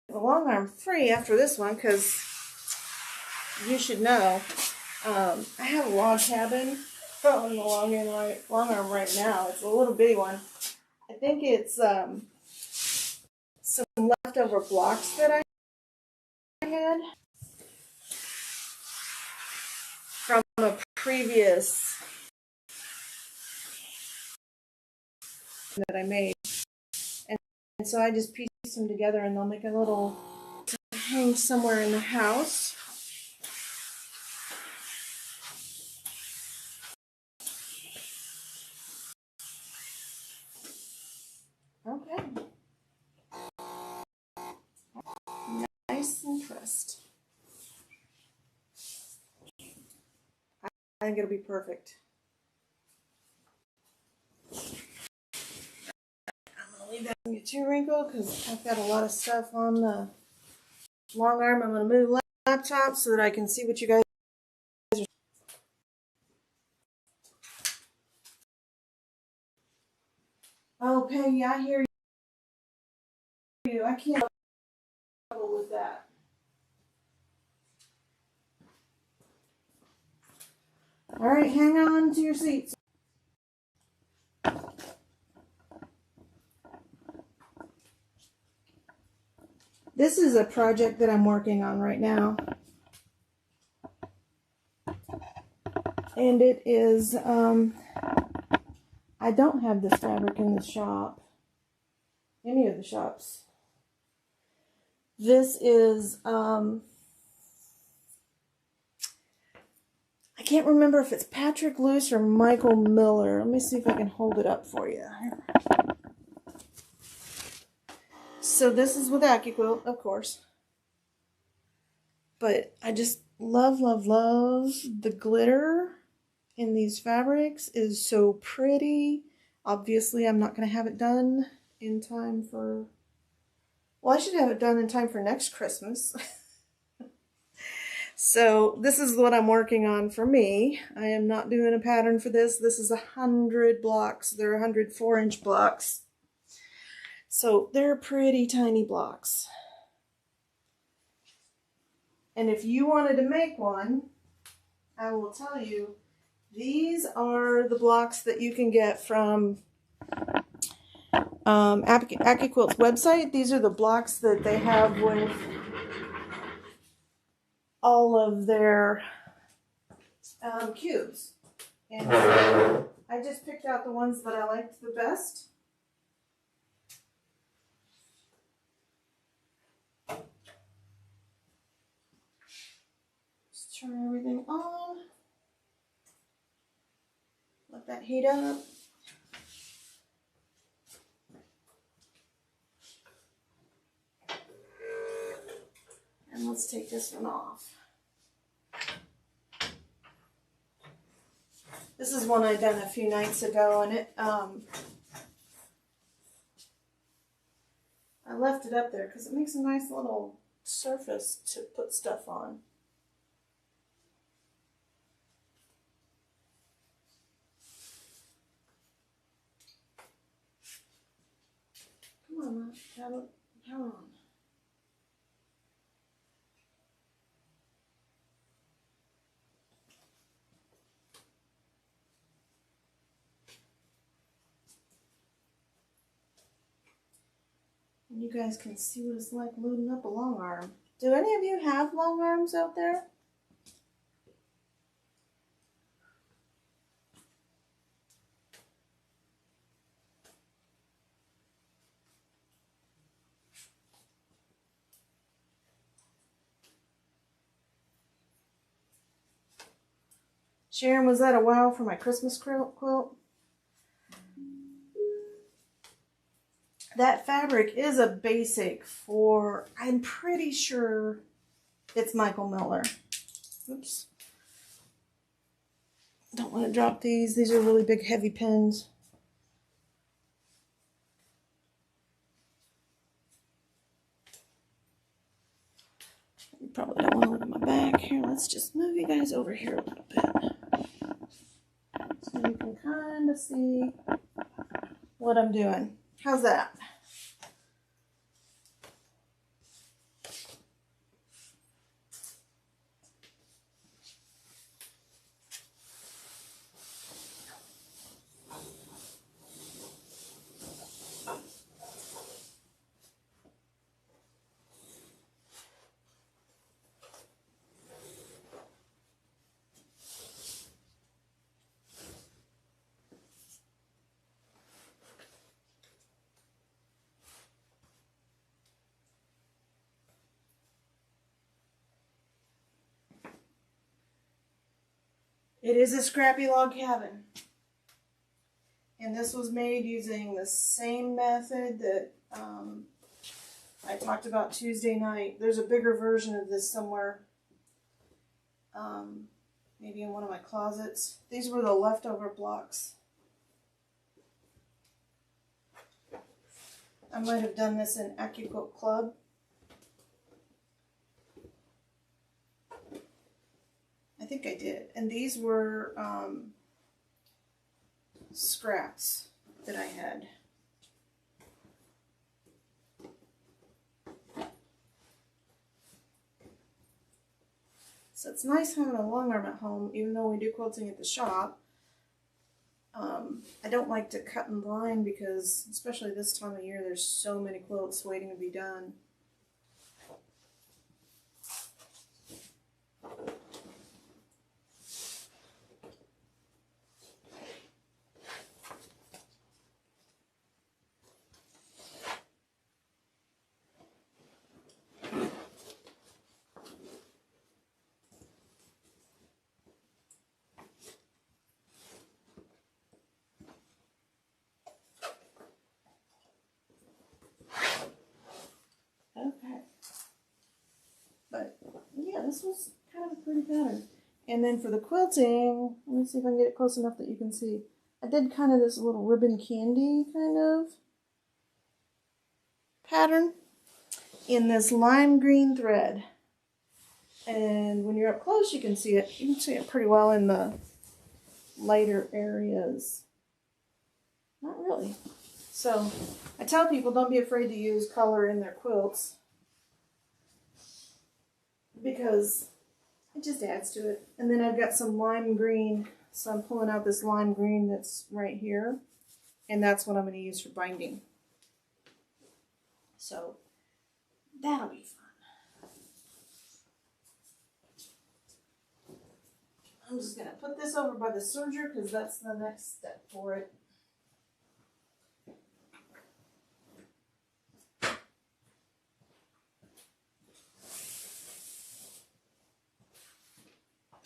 A: The long arm free after this one because you should know I have a log cabin on the long arm right now. It's a little bitty one. I think it's some leftover blocks that I had from a previous that I made, and so I just pieced them together, and they'll make a little to hang somewhere in the house. Okay. Nice and pressed. I think it'll be perfect. I'm going to leave that and get too wrinkled because I've got a lot of stuff on the long arm. I'm going to move the laptop so that I can see what you guys are. Okay, yeah, I hear you. I can't trouble with that. All right, hang on to your seats. This is a project that I'm working on right now. And it is, I don't have this fabric in the shop, any of the shops. This is, I can't remember if it's Patrick Luce or Michael Miller. Let me see if I can hold it up for you. So this is with AccuQuilt, of course. But I just love the glitter in these fabrics. It is so pretty. Obviously, I'm not going to have it done in time for... Well, I should have it done in time for next Christmas. So this is what I'm working on for me. I am not doing a pattern for this. This is 100 blocks. They're 100 4-inch blocks. So they're pretty tiny blocks. And if you wanted to make one, I will tell you, these are the blocks that you can get from AccuQuilt's website. These are the blocks that they have with all of their cubes. And I just picked out the ones that I liked the best. Just turn everything on. Let that heat up. And let's take this one off. This is one I done a few nights ago, and it I left it up there because it makes a nice little surface to put stuff on. Come on, Matt. Power on. And you guys can see what it's like loading up a long arm. Do any of you have long arms out there? Sharon, was that a wow for my Christmas quilt? That fabric is a basic for, I'm pretty sure it's Michael Miller. Oops. Don't want to drop these. These are really big, heavy pins. You probably don't want to look at my back. Here, let's just move you guys over here a little bit. So you can kind of see what I'm doing. How's that? It is a scrappy log cabin. And this was made using the same method that I talked about Tuesday night. There's a bigger version of this somewhere. Maybe in one of my closets. These were the leftover blocks. I might have done this in AccuQuilt Club. I think I did. And these were scraps that I had. So it's nice having a long arm at home, even though we do quilting at the shop. I don't like to cut and line because, especially this time of year, there's so many quilts waiting to be done. Okay. But yeah, this was kind of a pretty pattern. And then for the quilting, let me see if I can get it close enough that you can see. I did kind of this little ribbon candy kind of pattern in this lime green thread. And when you're up close, you can see it. You can see it pretty well in the lighter areas. Not really. So I tell people don't be afraid to use color in their quilts because it just adds to it. And then I've got some lime green, so I'm pulling out this lime green that's right here, and that's what I'm going to use for binding. So that'll be fun. I'm just going to put this over by the serger because that's the next step for it.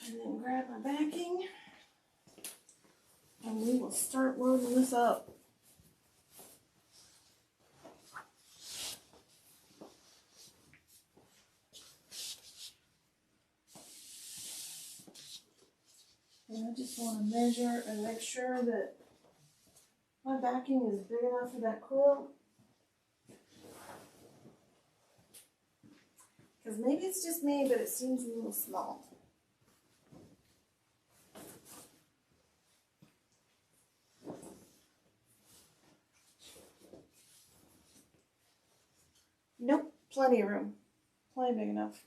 A: And then grab my backing. And we will start loading this up. And I just want to measure and make sure that my backing is big enough for that quilt. Because maybe it's just me, but it seems a little small. Nope, plenty of room. Plenty big enough.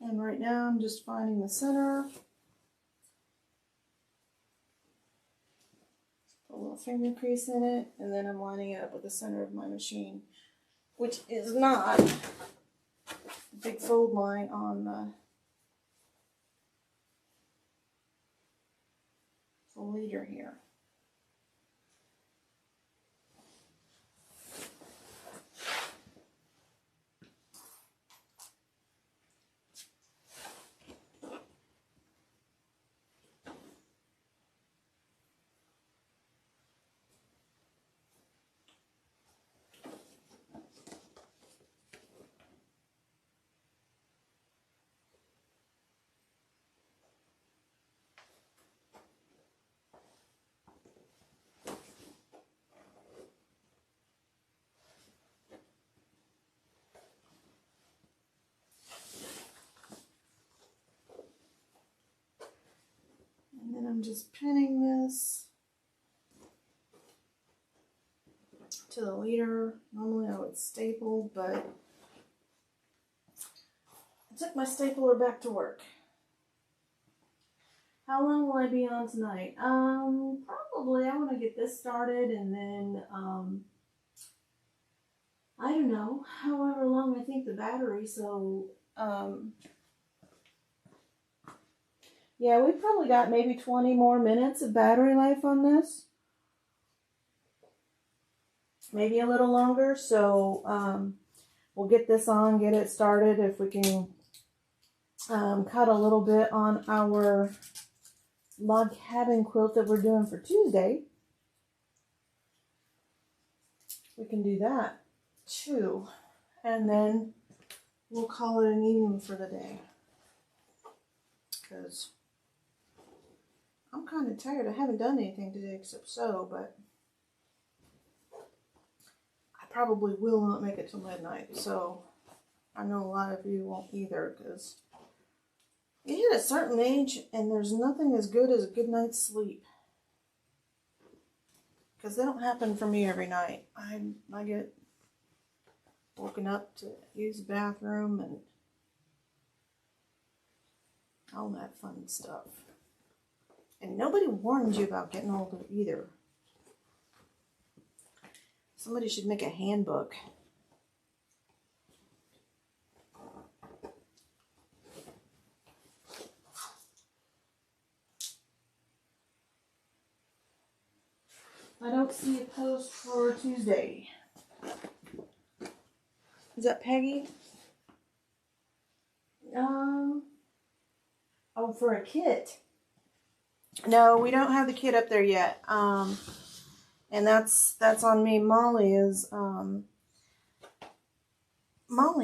A: And right now I'm just finding the center. Put a little finger crease in it, and then I'm lining it up with the center of my machine, which is not a big fold line on the leader here. And then I'm just pinning this to the leader. Normally I would staple, but I took my stapler back to work. How long will I be on tonight? Probably I want to get this started and then, I don't know, however long I think the battery, so, yeah, we've probably got maybe 20 more minutes of battery life on this. Maybe a little longer, so we'll get this on, get it started. If we can cut a little bit on our log cabin quilt that we're doing for Tuesday, we can do that too. And then we'll call it an evening for the day. Because I'm kind of tired. I haven't done anything today except sew, but I probably will not make it till midnight. So I know a lot of you won't either, because you hit a certain age and there's nothing as good as a good night's sleep. Because they don't happen for me every night. I get woken up to use the bathroom and all that fun stuff. And nobody warns you about getting older either. Somebody should make a handbook. I don't see a post for Tuesday. Is that Peggy? Oh, for a kit. No, we don't have the kit up there yet. And that's on me. Molly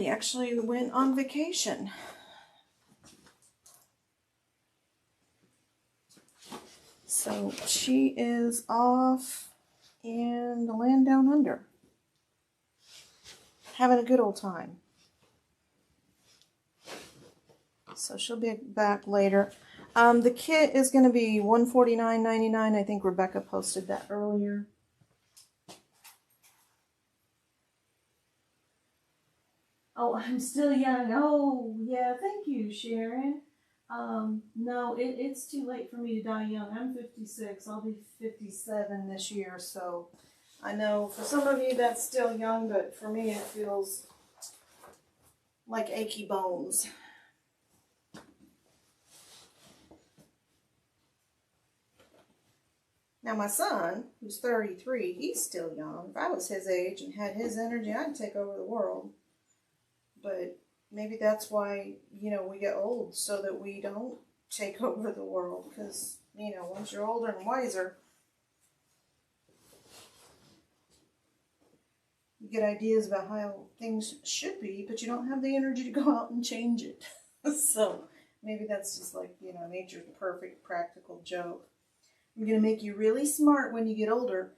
A: actually went on vacation. So she is off in the land down under, having a good old time. So she'll be back later. The kit is going to be $149.99. I think Rebecca posted that earlier. Oh, I'm still young. Oh, yeah. Thank you, Sharon. No, it's too late for me to die young. I'm 56. I'll be 57 this year. So I know for some of you that's still young, but for me it feels like achy bones. Now my son, who's 33, he's still young. If I was his age and had his energy, I'd take over the world. But maybe that's why, we get old, so that we don't take over the world. Because, once you're older and wiser, you get ideas about how things should be, but you don't have the energy to go out and change it. So maybe that's just like, nature's perfect practical joke. I'm going to make you really smart when you get older,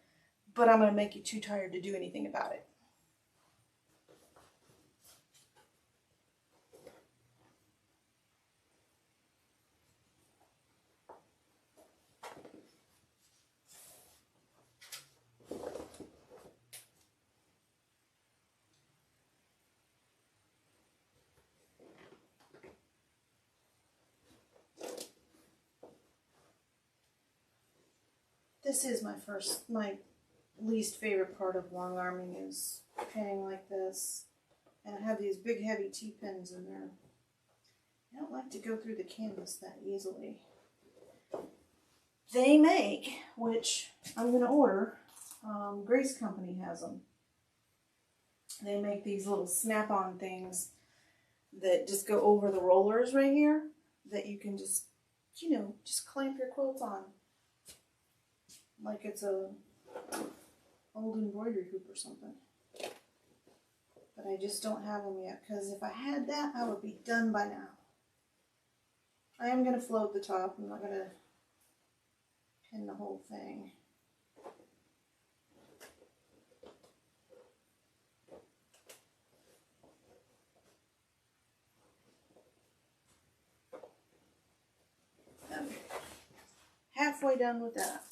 A: but I'm going to make you too tired to do anything about it. This is my least favorite part of long arming is pinning like this. And I have these big heavy T-pins in there. I don't like to go through the canvas that easily. They make, which I'm going to order, Grace Company has them. They make these little snap-on things that just go over the rollers right here that you can just, just clamp your quilts on. Like it's a old embroidery hoop or something. But I just don't have them yet, because if I had that, I would be done by now. I am going to float the top. I'm not going to pin the whole thing. Okay. Halfway done with that.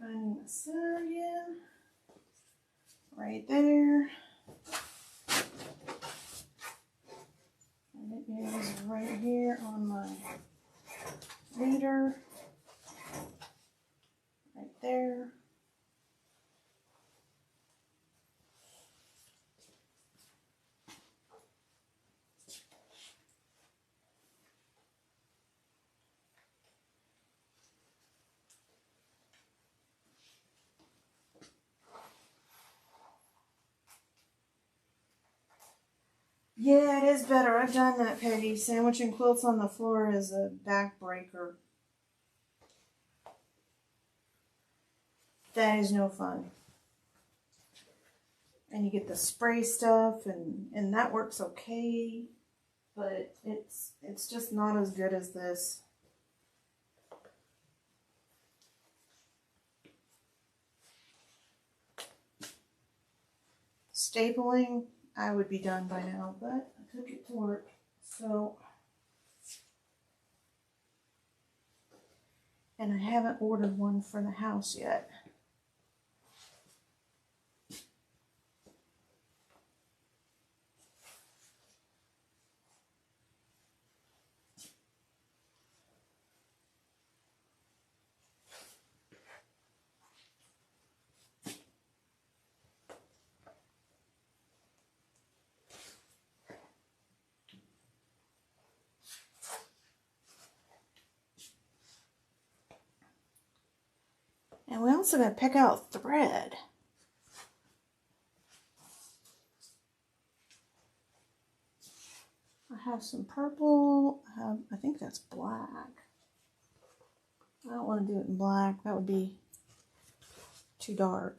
A: Finding the center again, right there, and it is right here on my leader, right there. Yeah, it is better. I've done that, Peggy. Sandwiching quilts on the floor is a backbreaker. That is no fun. And you get the spray stuff, and that works okay, but it's just not as good as this. Stapling, I would be done by now, but I took it to work, so. And I haven't ordered one for the house yet. also gotta pick out thread. I have some purple. I think that's black. I don't want to do it in black. That would be too dark.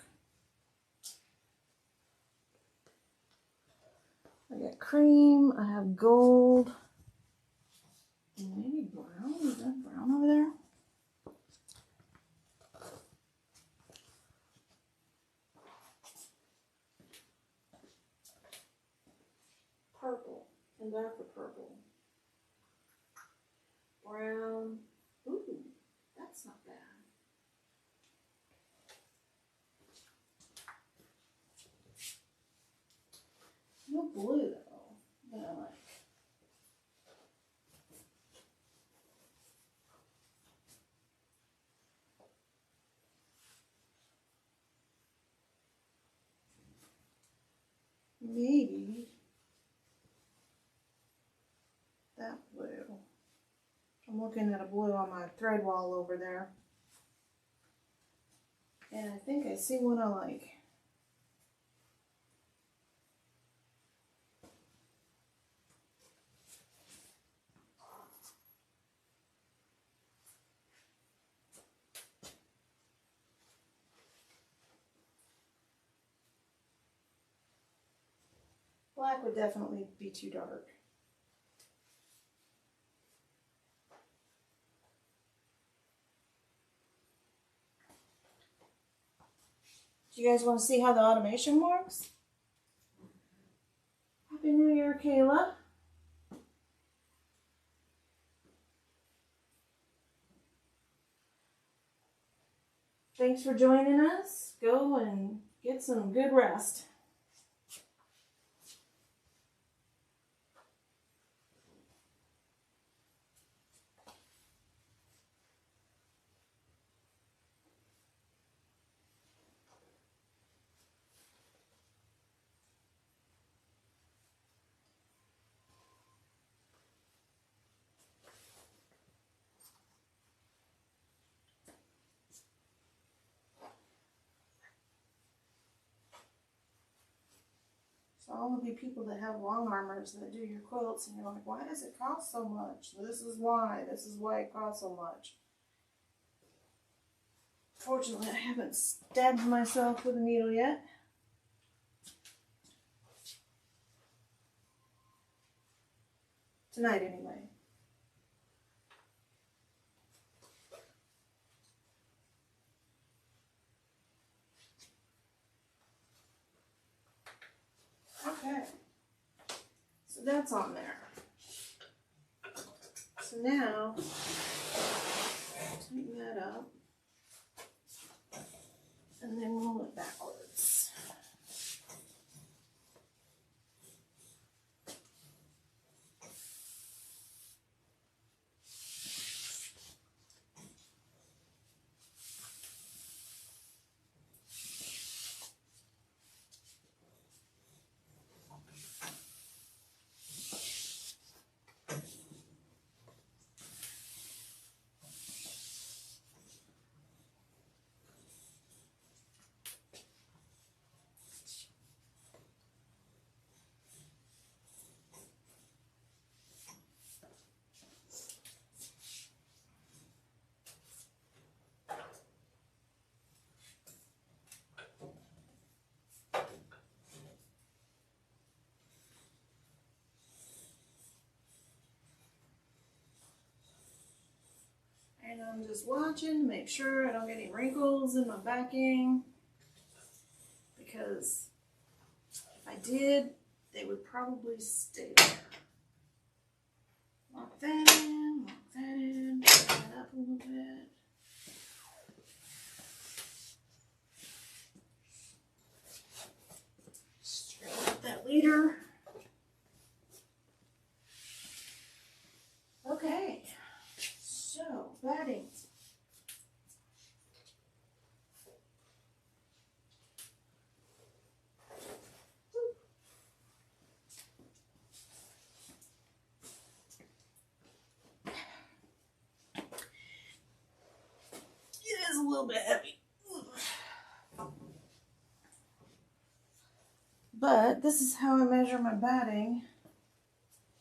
A: I got cream. I have gold. And maybe brown. Is that brown over there? Purple and darker purple. Brown. Ooh, that's not bad. No blue though, that I like. Maybe that blue. I'm looking at a blue on my thread wall over there. And I think I see one I like. Black would definitely be too dark. Do you guys want to see how the automation works? Happy New Year, Kayla. Thanks for joining us. Go and get some good rest. So all of you people that have long armors that do your quilts and you're like, why does it cost so much? This is why it costs so much. Fortunately, I haven't stabbed myself with a needle yet. Tonight anyway. Okay, so that's on there. So now, tighten that up, and then roll it backwards. And I'm just watching to make sure I don't get any wrinkles in my backing, because if I did, they would probably stay there. Lock that in, bring that up a little bit. Straighten up that leader. Okay, so batting. It is a little bit heavy. this is how I measure my batting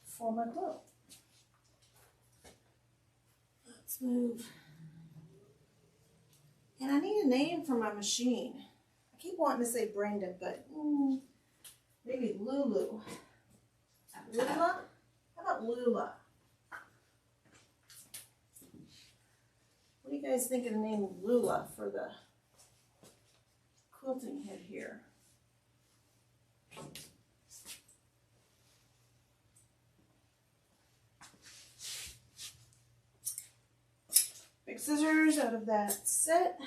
A: for my quilt. Let's move. And I need a name for my machine. I keep wanting to say Brandon, but maybe Lulu. Lula? How about Lula? What do you guys think of the name Lula for the quilting head here? Big scissors out of that set.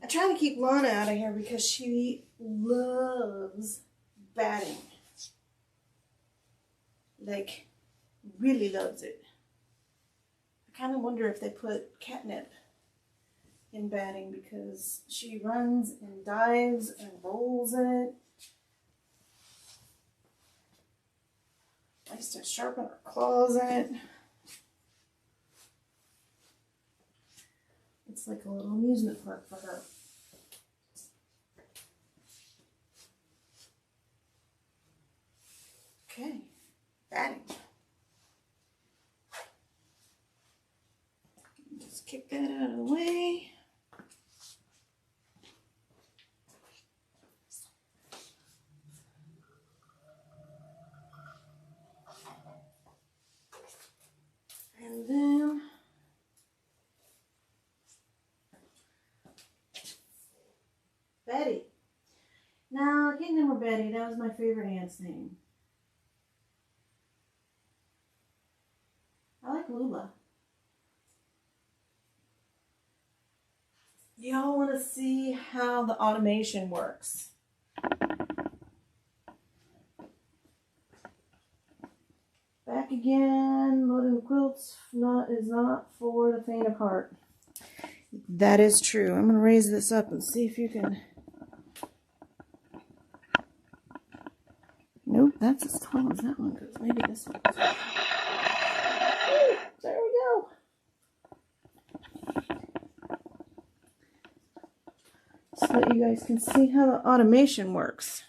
A: I try to keep Lana out of here because she loves batting. Like, really loves it. I kind of wonder if they put catnip in batting because she runs and dives and rolls in it. Likes to sharpen her claws in it. It's like a little amusement park for her. Okay, batting. Just kick that out of the way. And then Betty. No, I can't name her Betty. That was my favorite aunt's name. I like Lula. Y'all want to see how the automation works? Back again. Loading the quilts is not for the faint of heart. That is true. I'm going to raise this up and see if you can... Nope, that's as tall as that one goes. Maybe this one goes. Ooh, there we go. So that you guys can see how the automation works.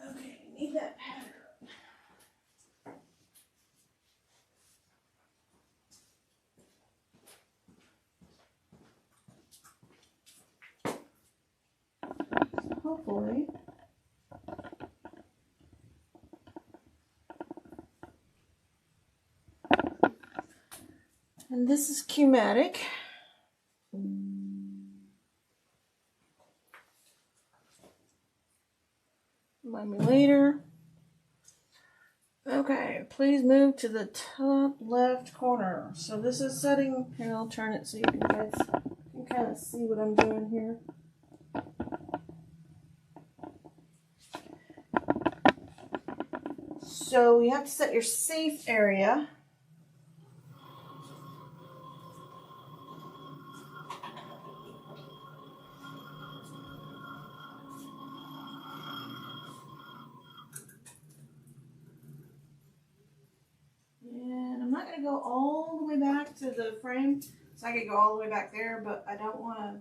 A: Okay, I need that pattern. Hopefully. And this is Q-matic. Remind me later. Okay, please move to the top left corner. So this is setting, here I'll turn it so you guys can kind of see what I'm doing here. So you have to set your safe area. And I'm not going to go all the way back to the frame, so I could go all the way back there, but I don't want to,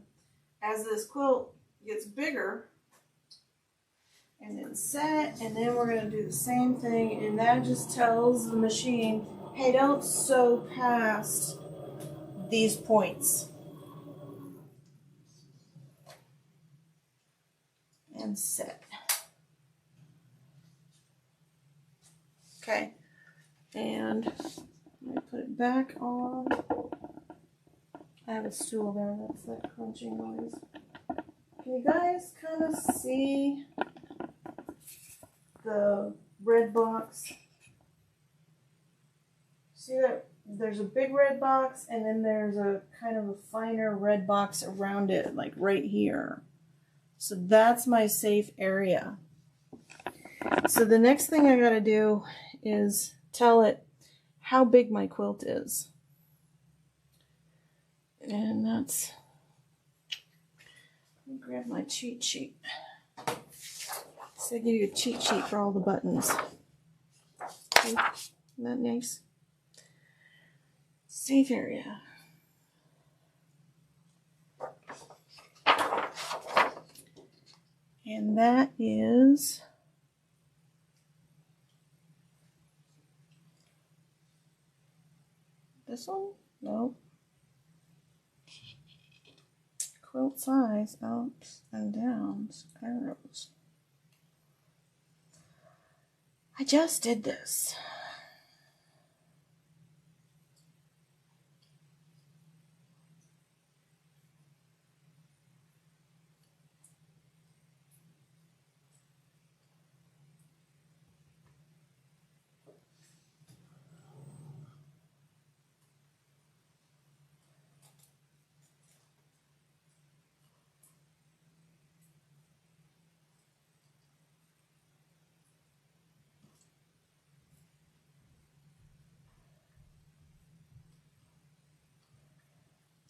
A: as this quilt gets bigger, and then set, and then we're going to do the same thing, and that just tells the machine, hey, don't sew past these points. And set. Okay, and I'm going to put it back on. I have a stool there, that's that crunching noise. Can you guys kind of see the red box? See that there's a big red box and then there's a kind of a finer red box around it, like right here. So that's my safe area. So the next thing I gotta do is tell it how big my quilt is. And that's, let me grab my cheat sheet. So I give you a cheat sheet for all the buttons. Okay. Isn't that nice? Safe area. And that is this one? Nope. Quilt size, ups and downs, arrows. I just did this.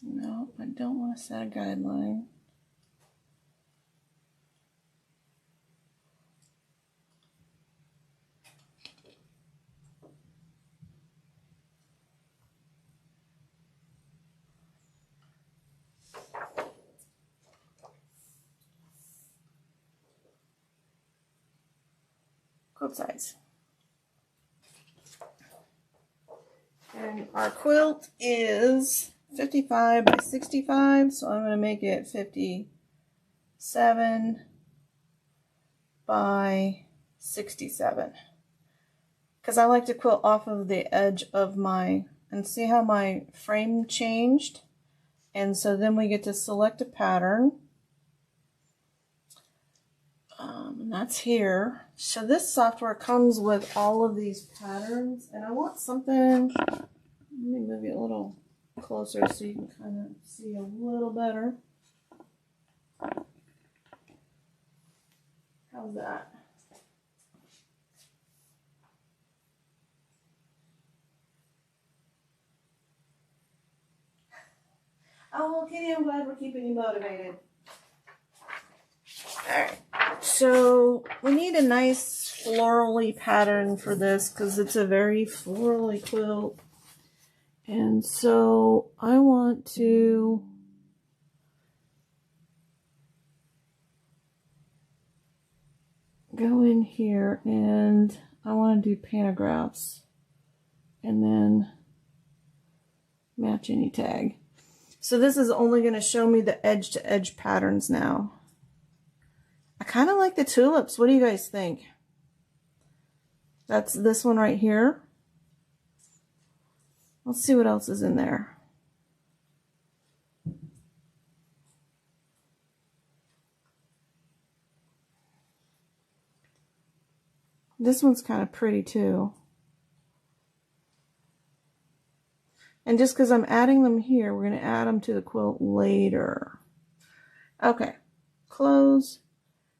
A: No, I don't want to set a guideline. Quilt size. And our quilt is 55 by 65, so I'm going to make it 57 by 67. Because I like to quilt off of the edge of my, and see how my frame changed? And so then we get to select a pattern. And that's here. So this software comes with all of these patterns, and I want something, let me move you a little closer so you can kind of see a little better. How's that? Oh, well, Kitty, I'm glad we're keeping you motivated. Alright, so we need a nice florally pattern for this because it's a very florally quilt. And so I want to go in here and I want to do pantographs and then match any tag. So this is only going to show me the edge to edge patterns now. I kind of like the tulips. What do you guys think? That's this one right here. Let's see what else is in there. This one's kind of pretty too. And just because I'm adding them here, we're going to add them to the quilt later. Okay, close.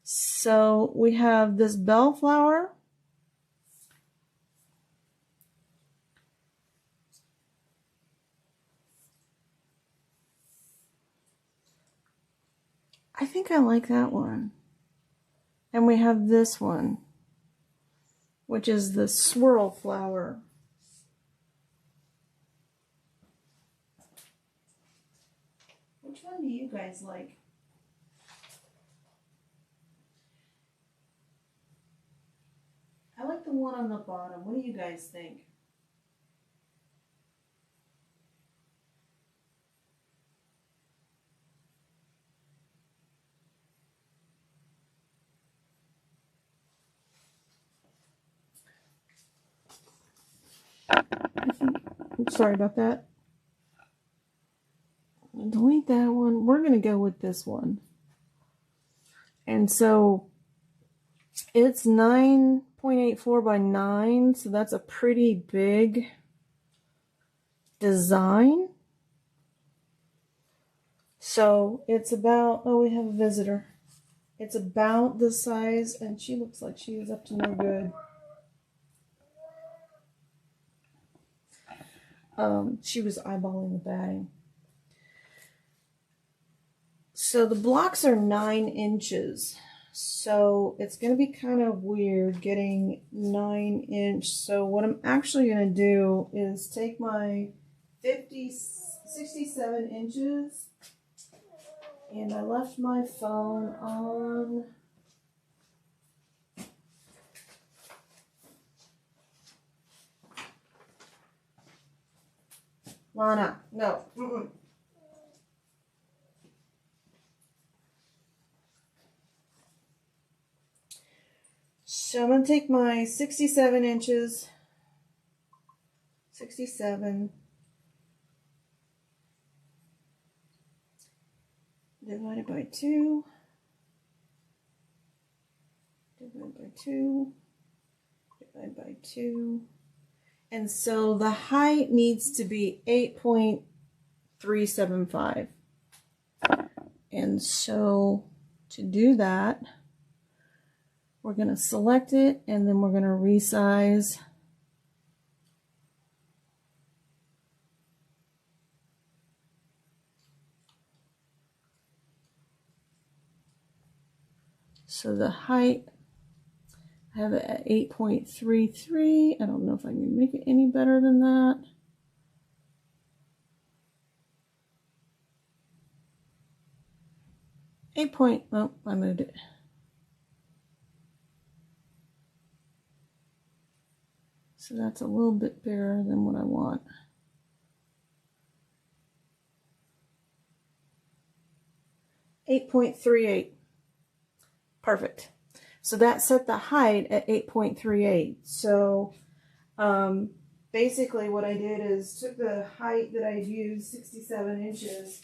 A: So we have this bellflower. I think I like that one. And we have this one, which is the swirl flower. Which one do you guys like? I like the one on the bottom. What do you guys think? I'm sorry about that. Delete that one. We're going to go with this one. And so it's 9.84 by 9, so that's a pretty big design. So it's about, oh, we have a visitor. It's about the size, and she looks like she is up to no good. She was eyeballing the batting. So the blocks are 9 inches. So it's going to be kind of weird getting 9-inch. So what I'm actually going to do is take my 67 inches, and I left my phone on. Lana, no. So I'm going to take my 67 inches, 67, divided by 2, divided by 2, divided by 2. And so the height needs to be 8.375. And so to do that, we're going to select it, and then we're going to resize. So the height, I have it at 8.33. I don't know if I can make it any better than that. Oh, I moved it. So that's a little bit bigger than what I want. 8.38. Perfect. So that set the height at 8.38. So basically what I did is took the height that I used, 67 inches,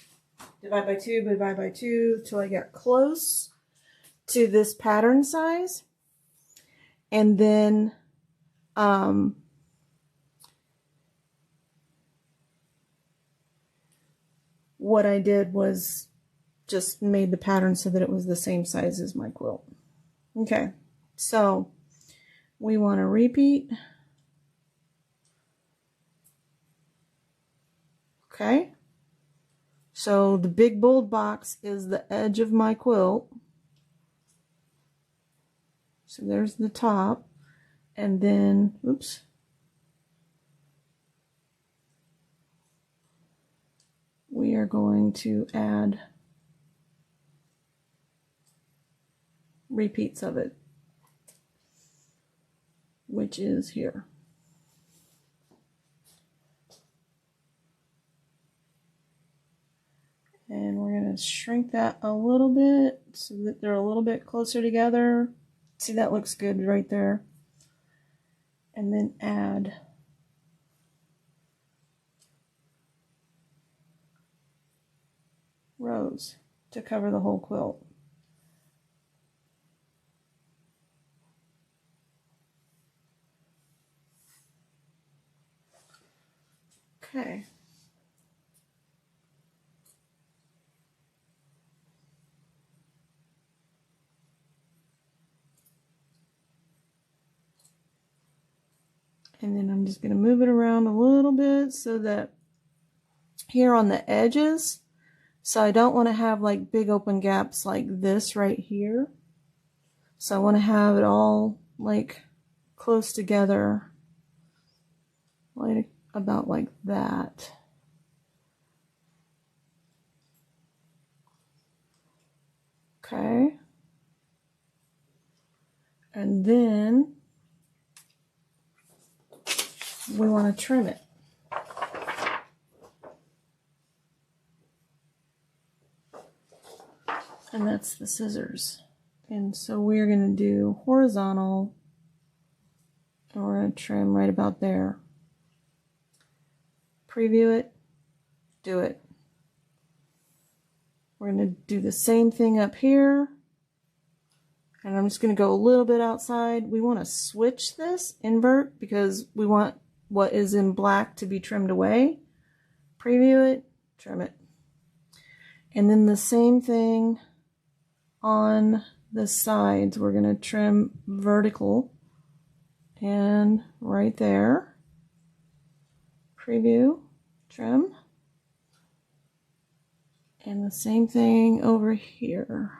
A: divide by 2, till I got close to this pattern size. And then what I did was just made the pattern so that it was the same size as my quilt. Okay, so we want to repeat. Okay, so the big bold box is the edge of my quilt. So there's the top, and then, oops. We are going to add repeats of it, which is here. And we're going to shrink that a little bit so that they're a little bit closer together. See, that looks good right there. And then add rows to cover the whole quilt. Okay. And then I'm just going to move it around a little bit so that here on the edges, so I don't want to have like big open gaps like this right here. So I want to have it all like close together, like about like that. Okay. And then we want to trim it. And that's the scissors. And so we're going to do horizontal, and we're going to trim right about there. Preview it, do it. We're going to do the same thing up here. And I'm just going to go a little bit outside. We want to switch this, invert, because we want what is in black to be trimmed away. Preview it, trim it. And then the same thing on the sides. We're going to trim vertical and right there. Preview, trim. And the same thing over here.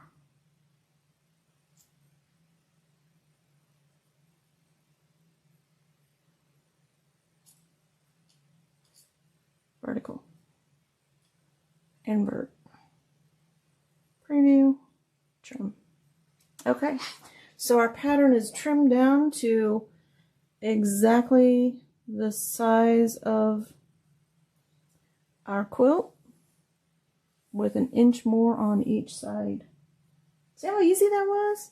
A: Vertical, invert, preview, trim. Okay, so our pattern is trimmed down to exactly the size of our quilt with an inch more on each side. See how easy that was?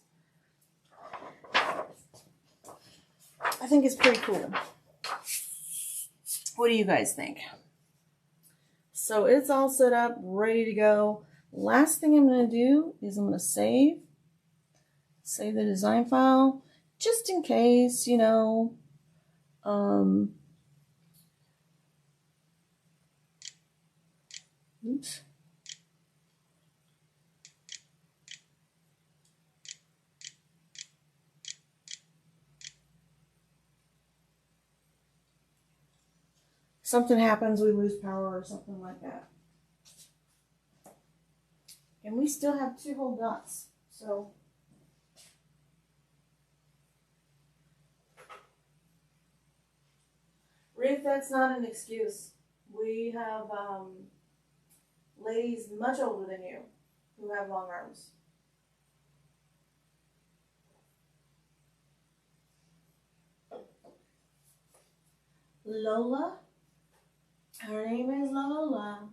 A: I think it's pretty cool. What do you guys think? So it's all set up, ready to go. Last thing I'm going to do is I'm going to save the design file, just in case, you know, oops. Something happens, we lose power or something like that. And we still have 2 whole dots, so. Ruth, that's not an excuse. We have ladies much older than you who have long arms. Lola? Her name is Lola.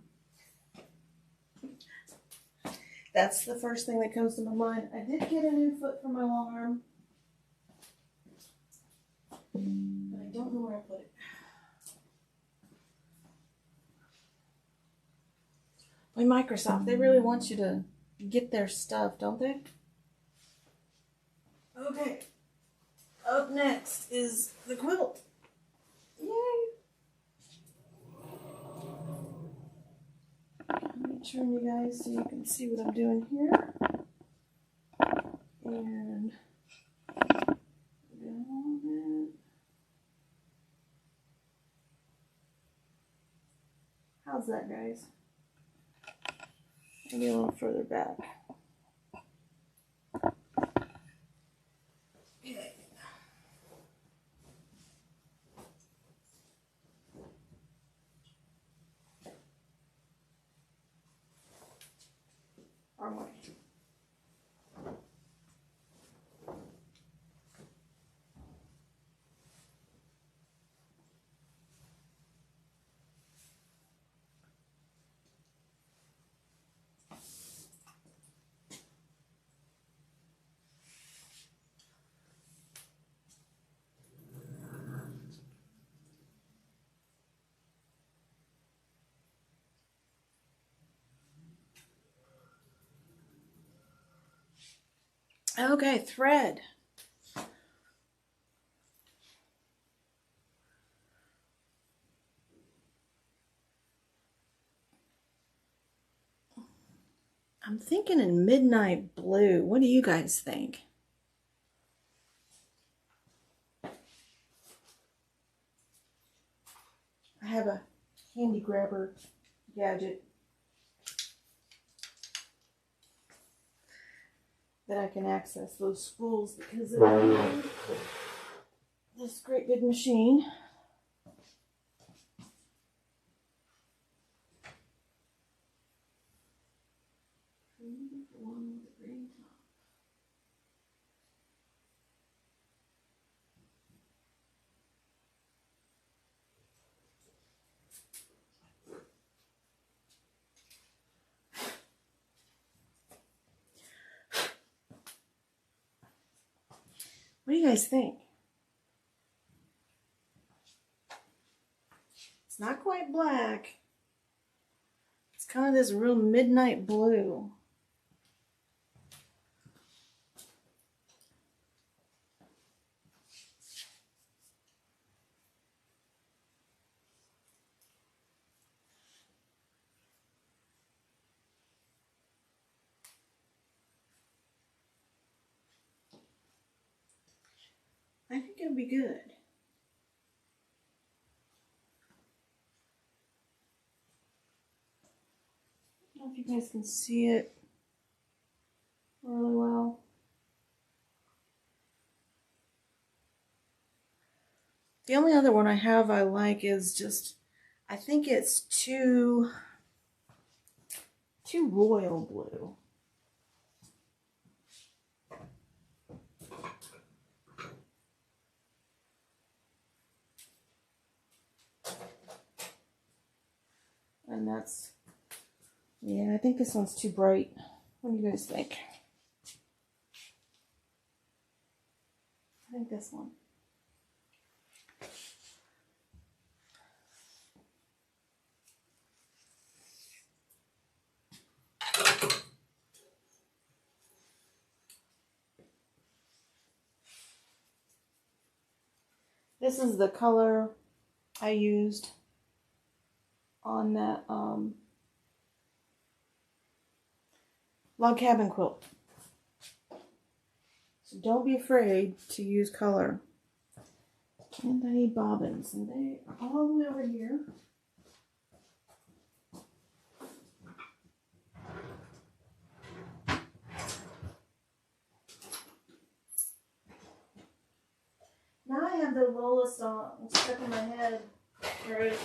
A: That's the first thing that comes to my mind. I did get a new foot for my long arm, but I don't know where I put it. By Microsoft, they really want you to get their stuff, don't they? Okay. Up next is the quilt. Yay! Let me turn you guys so you can see what I'm doing here. And down it. How's that, guys? Maybe a little further back. Okay. Wrong way. Okay, thread. I'm thinking in midnight blue. What do you guys think? I have a handy grabber gadget that I can access those spools because of this great big machine. What do you guys think? It's not quite black. It's kind of this real midnight blue. should be good. I don't know if you guys can see it really well. The only other one I have I like is just, I think it's too royal blue. And that's, yeah, I think this one's too bright. What do you guys think? I think this one. This is the color I used on that log cabin quilt. So don't be afraid to use color. And I need bobbins, and they are all the way over here. Now I have the Lola song stuck in my head. Right.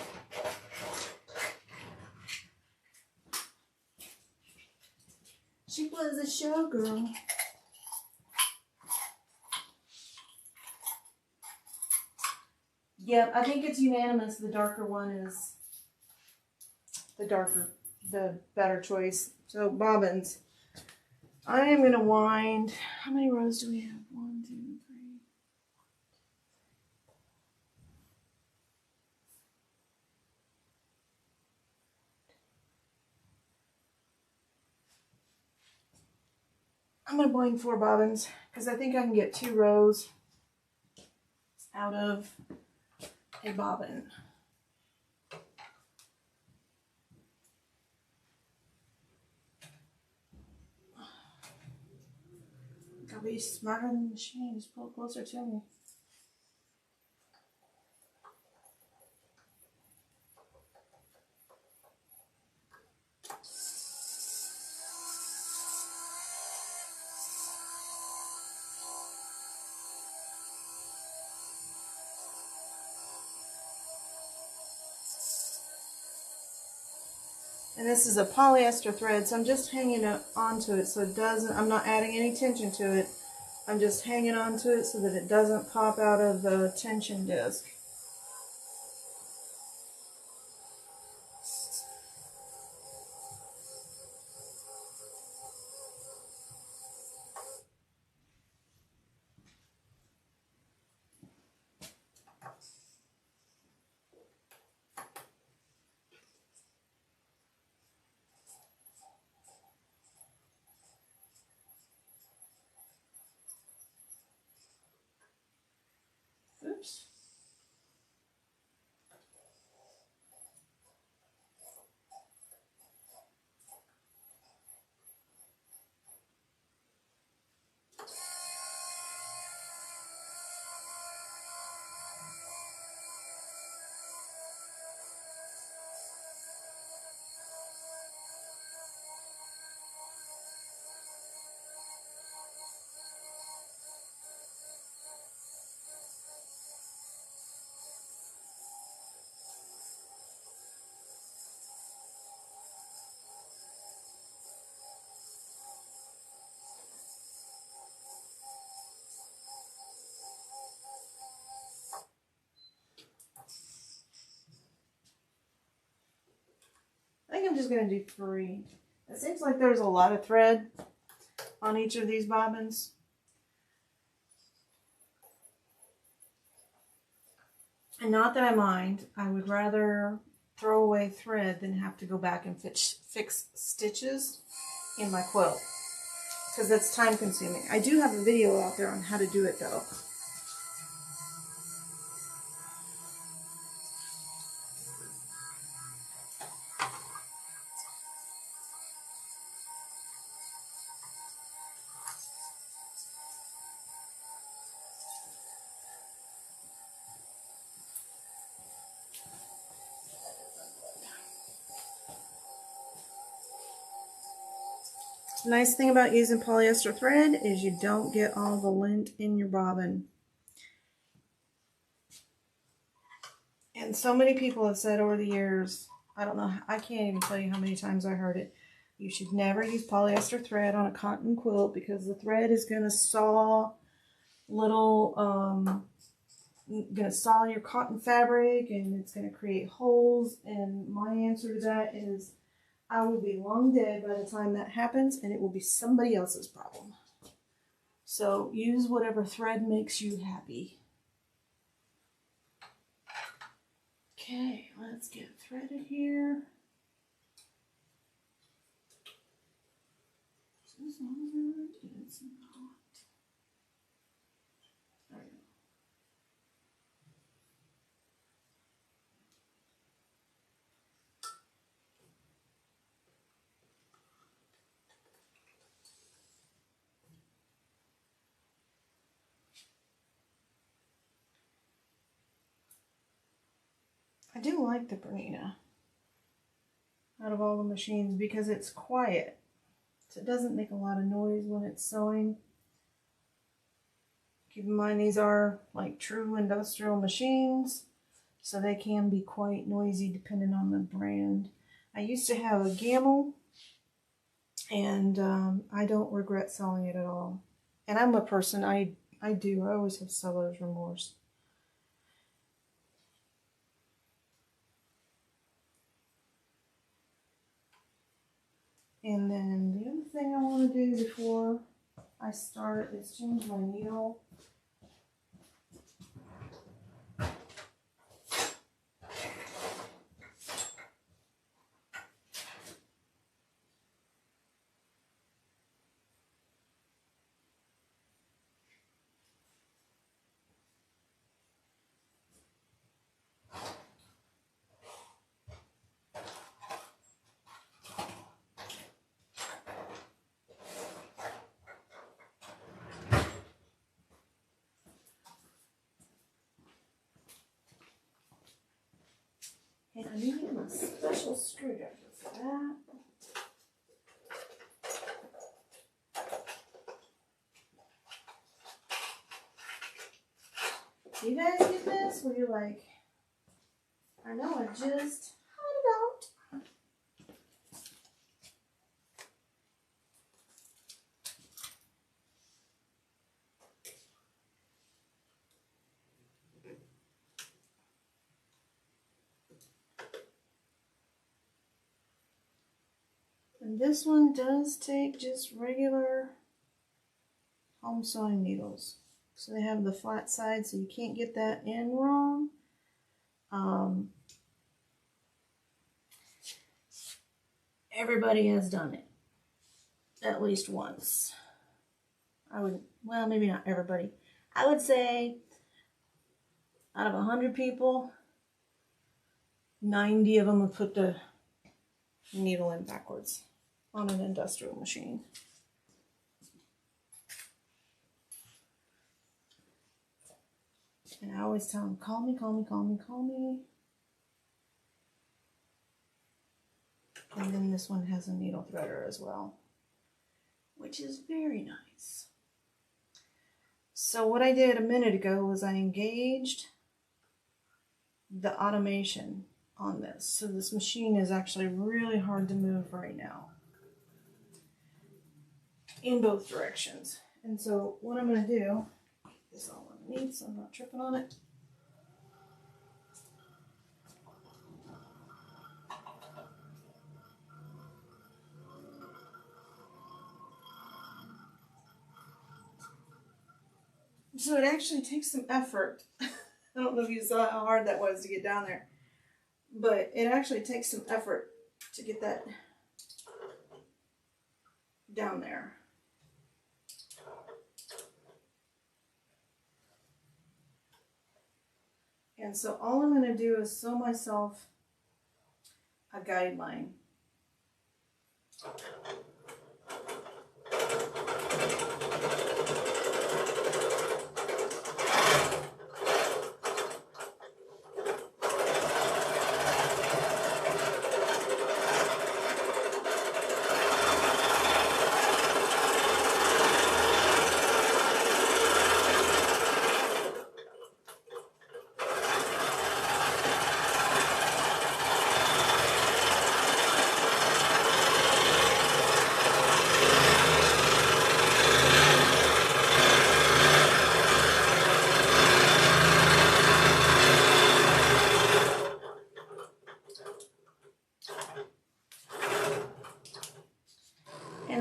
A: She was a showgirl. Yep, I think it's unanimous. The darker one is the better choice. So bobbins. I am going to wind. How many rows do we have? 1, 2, 3. I'm going to wind 4 bobbins because I think I can get 2 rows out of a bobbin. Gotta be smarter than the machine. Just pull it closer to me. And this is a polyester thread, so I'm just hanging it onto it so it doesn't, I'm not adding any tension to it. I'm just hanging onto it so that it doesn't pop out of the tension disc. Oops. I think I'm just going to do 3. It seems like there's a lot of thread on each of these bobbins. And not that I mind. I would rather throw away thread than have to go back and fix stitches in my quilt, because that's time consuming. I do have a video out there on how to do it though. The nice thing about using polyester thread is you don't get all the lint in your bobbin. And so many people have said over the years, I don't know, I can't even tell you how many times I heard it. You should never use polyester thread on a cotton quilt because the thread is going to saw your cotton fabric, and it's going to create holes. And my answer to that is I will be long dead by the time that happens, and it will be somebody else's problem. So use whatever thread makes you happy. Okay, let's get threaded here. This is over. It's not. There we go. I do like the Bernina out of all the machines because it's quiet. So it doesn't make a lot of noise when it's sewing. Keep in mind these are like true industrial machines, so they can be quite noisy depending on the brand. I used to have a Gamble, and I don't regret selling it at all. And I'm a person, I always have seller's remorse. And then the other thing I want to do before I start is change my needle. And I need a special screwdriver for that. You guys get this where you're like, I know I just had it out. And this one does take just regular home sewing needles. So they have the flat side, so you can't get that in wrong. Everybody has done it at least once. Well, maybe not everybody. I would say out of 100 people, 90 of them would put the needle in backwards on an industrial machine. And I always tell them, call me, call me, call me, call me. And then this one has a needle threader as well, which is very nice. So what I did a minute ago was I engaged the automation on this. So this machine is actually really hard to move right now in both directions. And so what I'm going to do, this all underneath so I'm not tripping on it. So it actually takes some effort. I don't know if you saw how hard that was to get down there, but it actually takes some effort to get that down there. And so all I'm going to do is sew myself a guideline.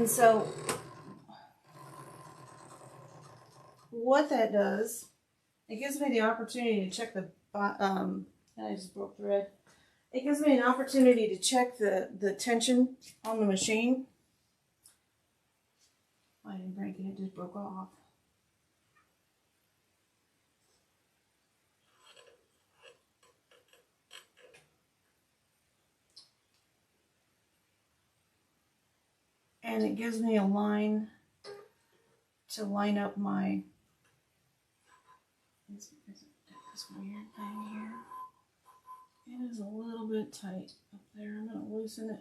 A: And so what that does, it gives me the opportunity to check the, and I just broke thread. It gives me an opportunity to check the tension on the machine. I didn't break it, it just broke off. And it gives me a line to line up my, this weird thing here. It is a little bit tight up there. I'm going to loosen it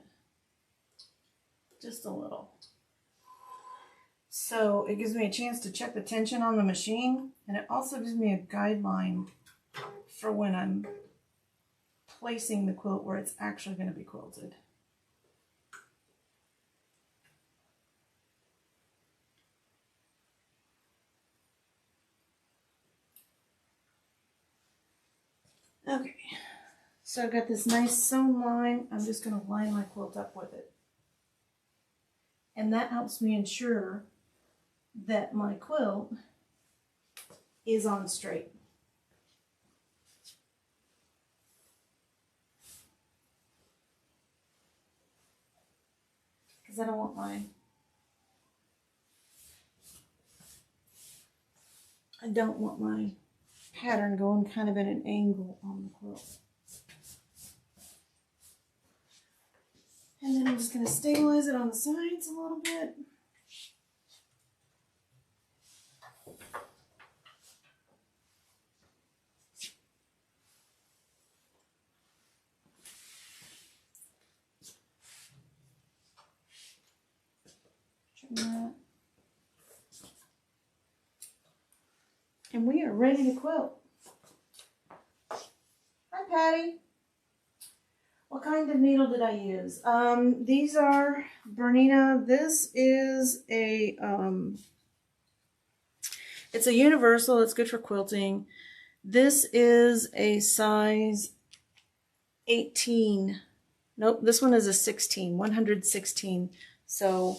A: just a little. So it gives me a chance to check the tension on the machine, and it also gives me a guideline for when I'm placing the quilt where it's actually going to be quilted. Okay, so I've got this nice sewn line. I'm just going to line my quilt up with it. And that helps me ensure that my quilt is on straight. Because I don't want my pattern going kind of at an angle on the quilt. And then I'm just going to stabilize it on the sides a little bit. Trim that. And we are ready to quilt. Hi, Patty. What kind of needle did I use? These are Bernina. This is a, it's a universal. It's good for quilting. This is a size 18. Nope, this one is a 16, 116. So,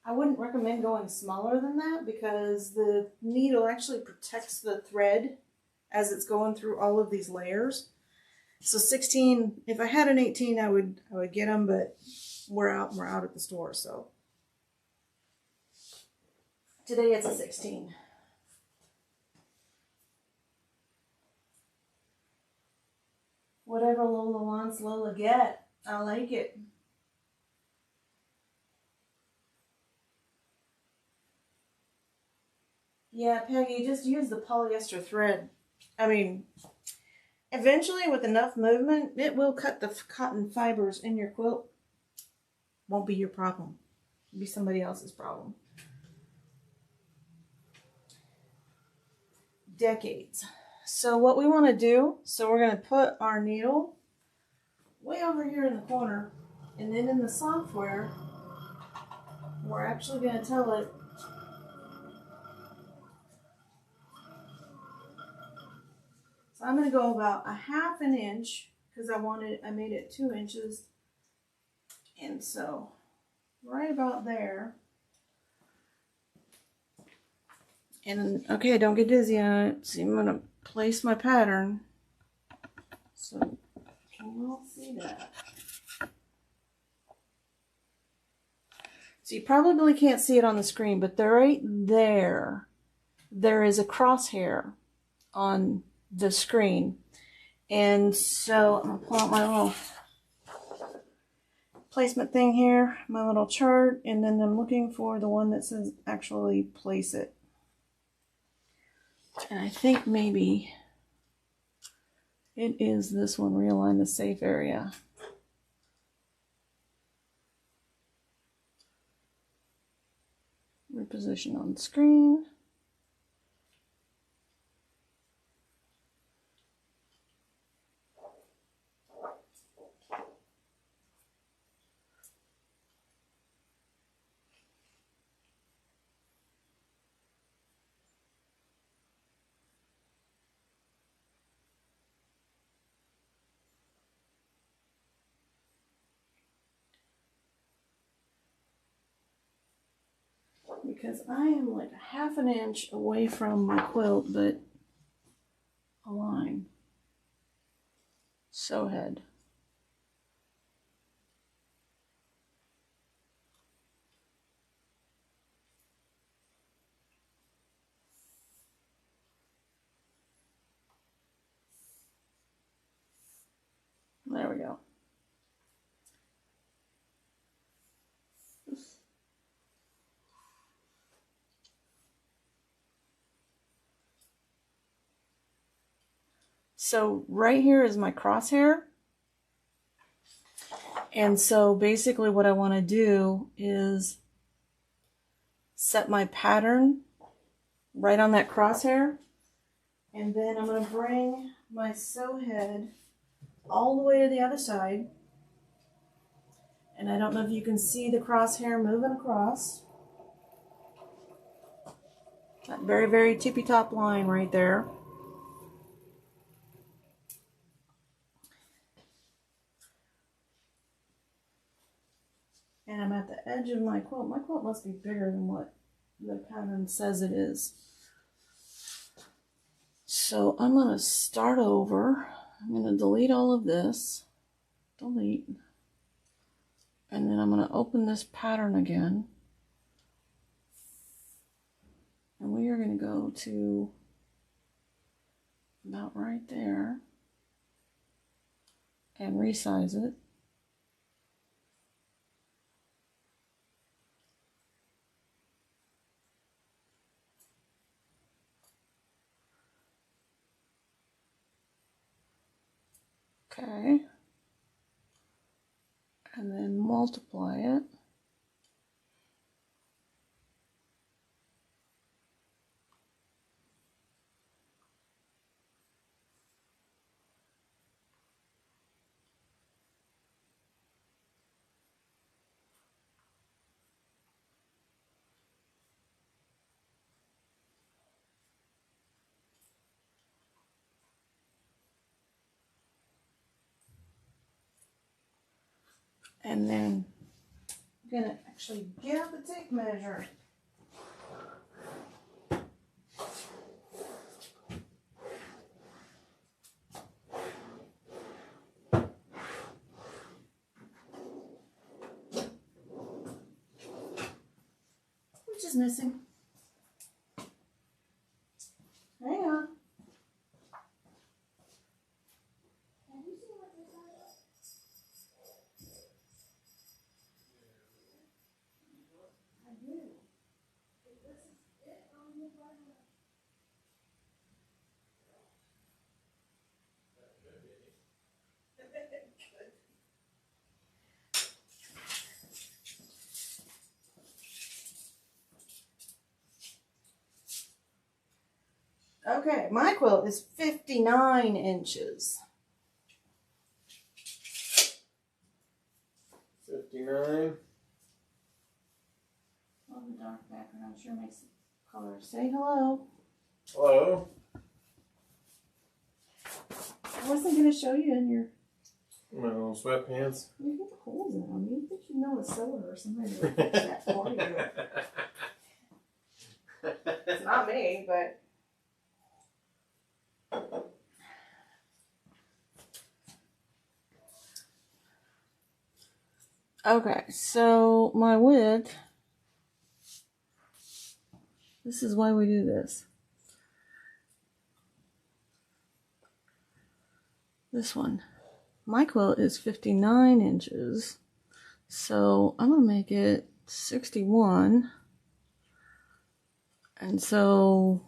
A: I wouldn't recommend going smaller than that because the needle actually protects the thread as it's going through all of these layers. So 16, if I had an 18, I would get them, but we're out at the store, so. Today it's a 16. Whatever Lola wants, Lola get. I like it. Yeah, Peggy, just use the polyester thread. I mean, eventually with enough movement, it will cut the cotton fibers in your quilt. Won't be your problem. It'll be somebody else's problem. Decades. So what we want to do, so we're going to put our needle way over here in the corner, and then in the software, we're actually going to tell it so I'm going to go about a ½ inch because I made it 2 inches. And so right about there. And okay, don't get dizzy on it. See, I'm going to place my pattern so you will see that. So you probably can't see it on the screen, but right there, there is a crosshair on the screen. And so I'm going to pull out my little placement thing here, my little chart, and then I'm looking for the one that says actually place it. And I think maybe it is this one, realign the safe area. Reposition on screen. because I am like a half an inch away from my quilt, but a line. Sew head. There we go. So right here is my crosshair. And so basically what I want to do is set my pattern right on that crosshair. And then I'm going to bring my sew head all the way to the other side. And I don't know if you can see the crosshair moving across. That very, very tippy top line right there. And I'm at the edge of my quilt. My quilt must be bigger than what the pattern says it is. So I'm going to start over. I'm going to delete all of this. Delete. And then I'm going to open this pattern again. And we are going to go to about right there and resize it. Okay. And then multiply it. And then I'm going to actually get out the tape measure. Which is missing. Hang on. Okay, my quilt is 59 inches.
B: 59.
A: Love the dark background, sure makes the color. Say hello.
B: Hello.
A: I wasn't going to show you in your...
B: My little sweatpants.
A: You get holes in them. You think you know a sewer or somebody to fix that for you. It's not me, but... Okay, so my width, this is why we do this. This one. My quilt is 59 inches, so I'm going to make it 61. And so,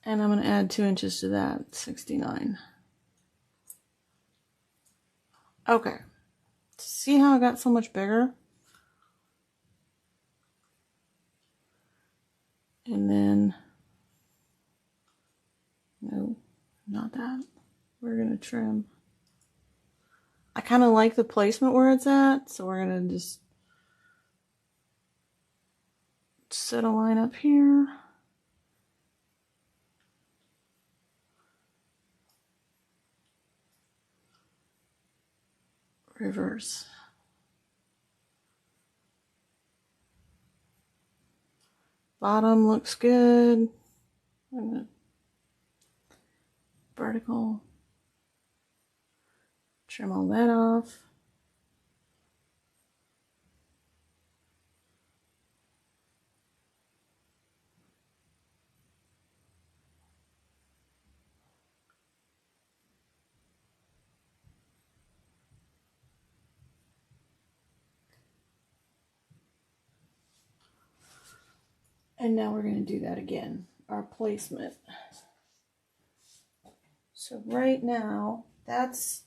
A: and I'm going to add 2 inches to that, 69. Okay, see how I got so much bigger? And then, no, not that. We're going to trim. I kind of like the placement where it's at, so we're going to just set a line up here. Reverse. Bottom looks good. Vertical. Trim all that off. And now we're going to do that again, our placement. So right now, that's,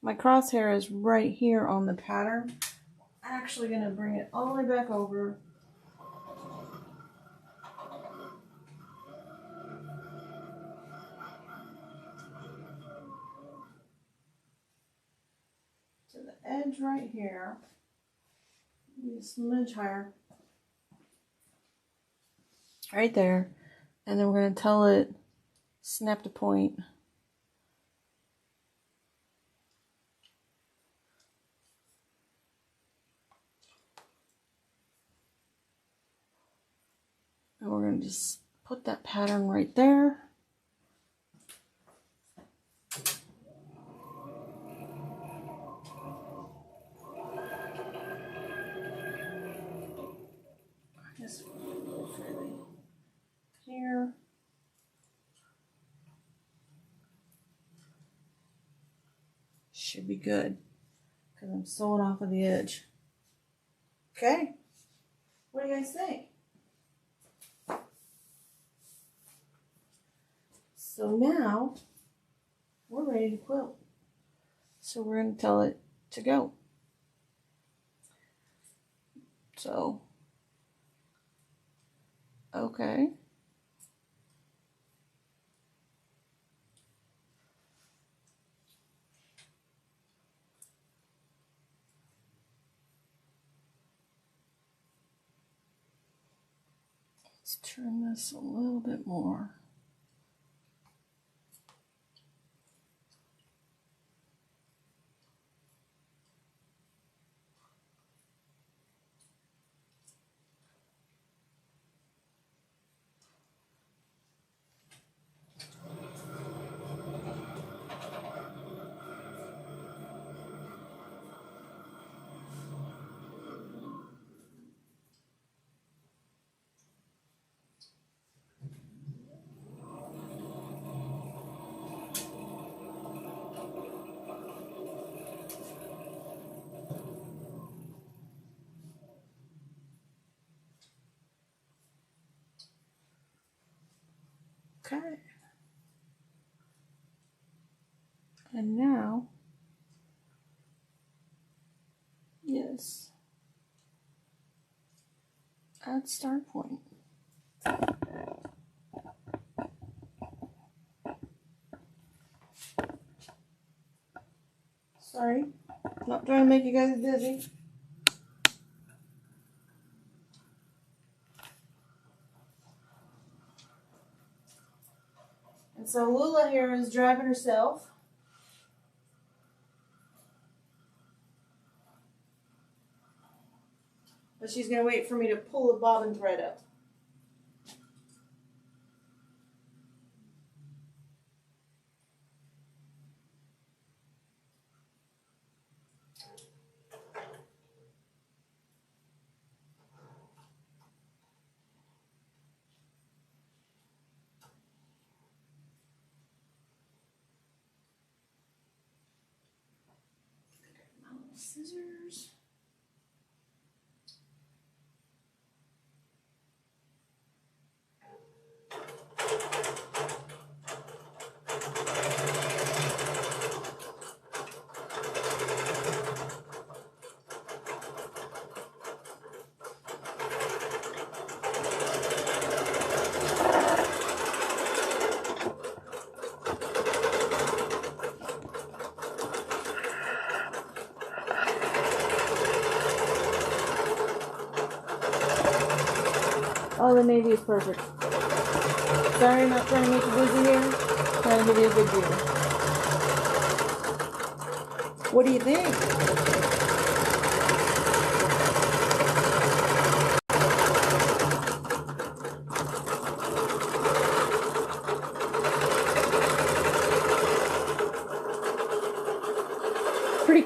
A: my crosshair is right here on the pattern. I'm actually going to bring it all the way back over. To the edge right here. Maybe a smidge higher. Right there. And then we're going to tell it, snap to point. And we're going to just put that pattern right there. I guess we'll go fairly here. Should be good because I'm sewing off of the edge. Okay, what do you guys think? So now we're ready to quilt. So we're going to tell it to go. So, okay. Let's turn this a little bit more. Okay. And now, yes, add start point. Sorry, not trying to make you guys dizzy. And so Lula here is driving herself. But she's going to wait for me to pull the bobbin thread up. My little scissors. Oh, the navy is perfect. Sorry, not trying to make you busy here. Trying to give you a good deal. What do you think?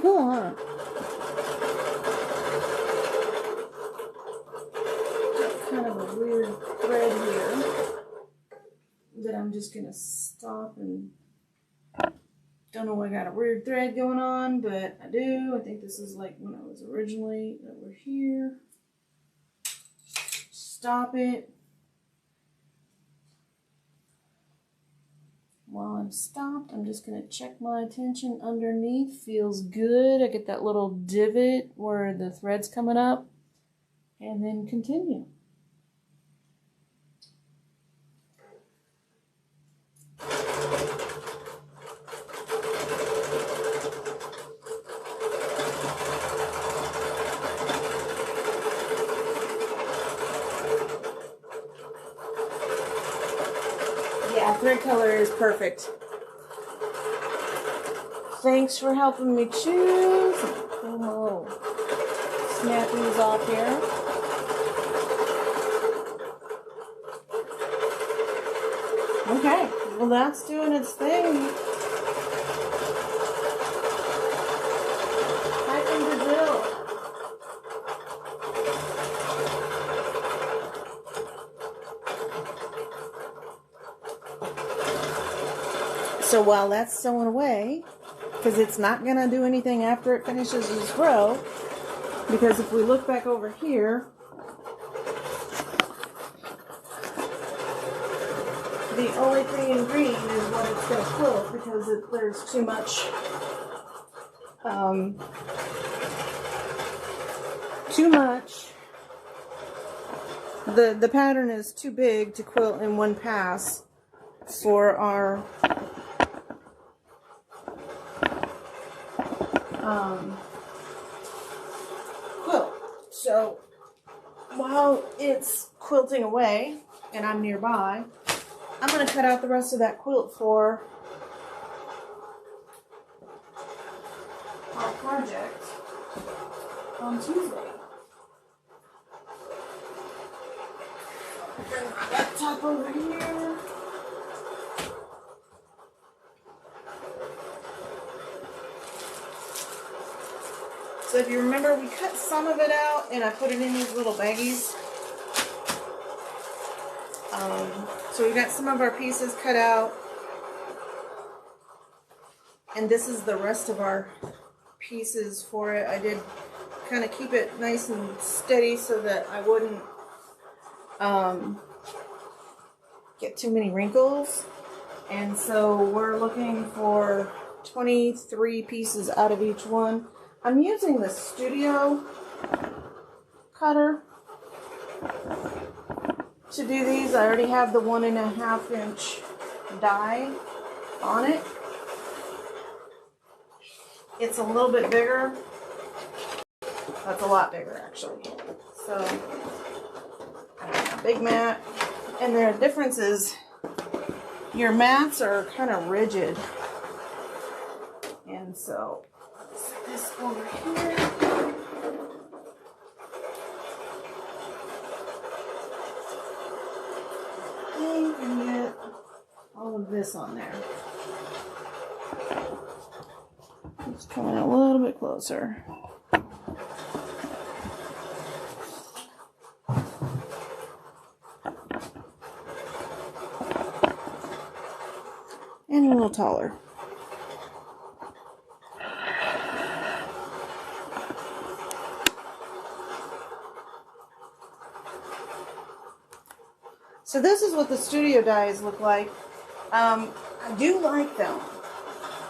A: cool, huh? Kind of a weird thread here that I'm just gonna stop and don't know why I got a weird thread going on, but I do. I think this is like when I was originally over here. Stop it. While I'm stopped, I'm just going to check my tension underneath. Feels good. I get that little divot where the thread's coming up. And then continue. Yeah, thread color is perfect. Thanks for helping me choose. Oh, snap these off here. Okay, well that's doing its thing. Hi from Brazil. So while that's sewing away, because it's not going to do anything after it finishes its row, because if we look back over here, the only thing in green is what it's going to quilt because there's too much, the pattern is too big to quilt in one pass for our quilt. So while it's quilting away and I'm nearby, I'm going to cut out the rest of that quilt for our project on Tuesday. Bring my laptop over here. So if you remember, we cut some of it out and I put it in these little baggies. So we've got some of our pieces cut out. And this is the rest of our pieces for it. I did kind of keep it nice and steady so that I wouldn't get too many wrinkles. And so we're looking for 23 pieces out of each one. I'm using the Studio cutter to do these. I already have the 1.5 inch die on it. It's a little bit bigger. That's a lot bigger actually. So I have a big mat, and the difference is your mats are kind of rigid, and so set this over here. And get all of this on there. Just coming a little bit closer. And a little taller. So this is what the Studio dies look like. I do like them,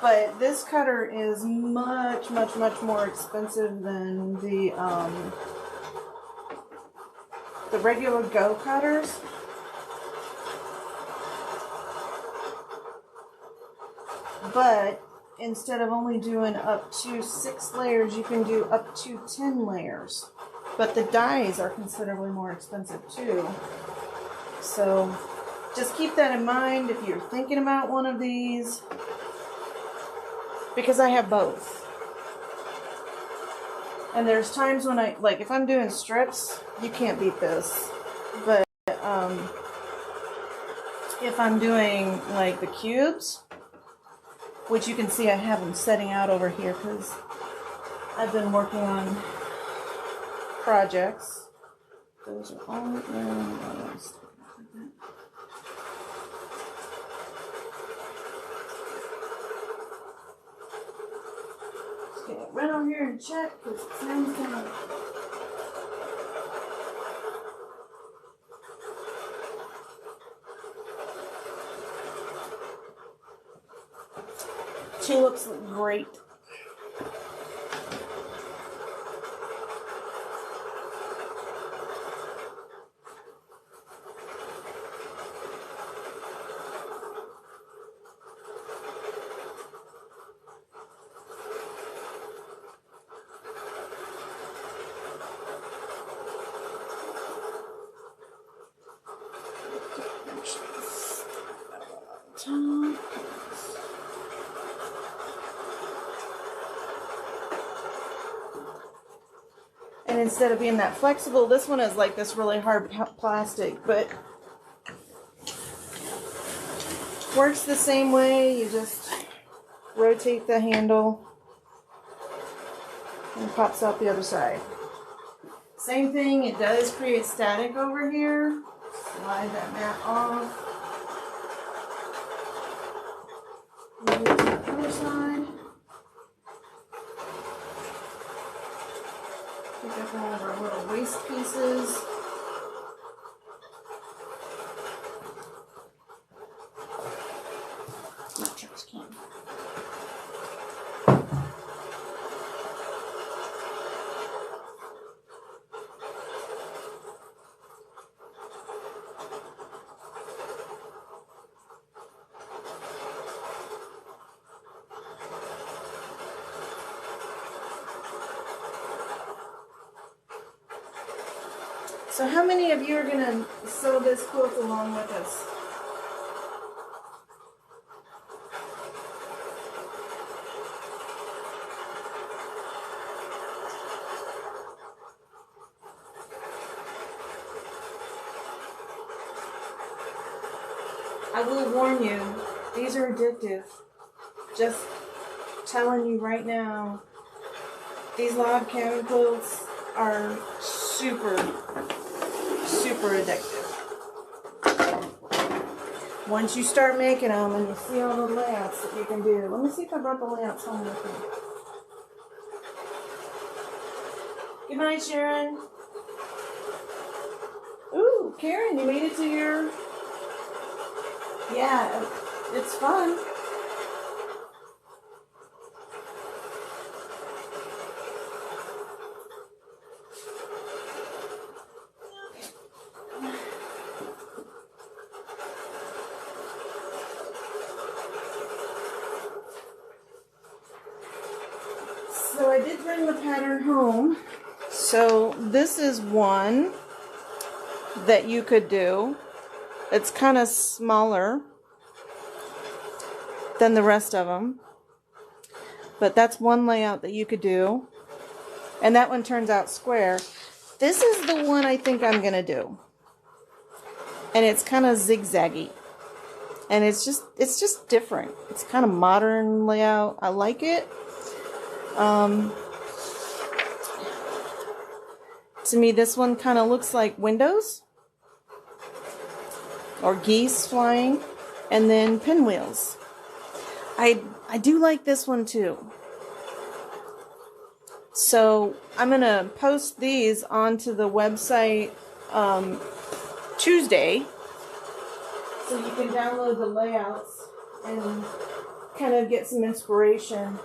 A: but this cutter is much more expensive than the regular Go cutters. But instead of only doing up to 6 layers, you can do up to 10 layers. But the dies are considerably more expensive too. So just keep that in mind if you're thinking about one of these, because I have both. And there's times when if I'm doing strips, you can't beat this. But if I'm doing like the cubes, which you can see I have them setting out over here because I've been working on projects. Those are all those. Just gonna run over here and check because it sounds kind of. Tulips look great. And instead of being that flexible, this one is like this really hard plastic, but works the same way. You just rotate the handle and it pops out the other side. Same thing, it does create static over here. Slide that mat off. Move to the other side. Pick up all of our little waste pieces. My trash can. So how many of you are going to sew this quilt along with us? I will warn you, these are addictive. Just telling you right now, these log cabin quilts are super addictive. Once you start making them and you see all the layouts that you can do. Let me see if I brought the layouts home with me. Good night, Sharon. Ooh, Karen, you made it to your... Yeah, it's fun. So I did bring the pattern home. So this is one that you could do. It's kind of smaller than the rest of them. But that's one layout that you could do. And that one turns out square. This is the one I think I'm going to do. And it's kind of zigzaggy. And it's just different. It's kind of modern layout. I like it. To me, this one kind of looks like windows or geese flying, and then pinwheels. I do like this one too. So I'm gonna post these onto the website Tuesday, so you can download the layouts and kind of get some inspiration.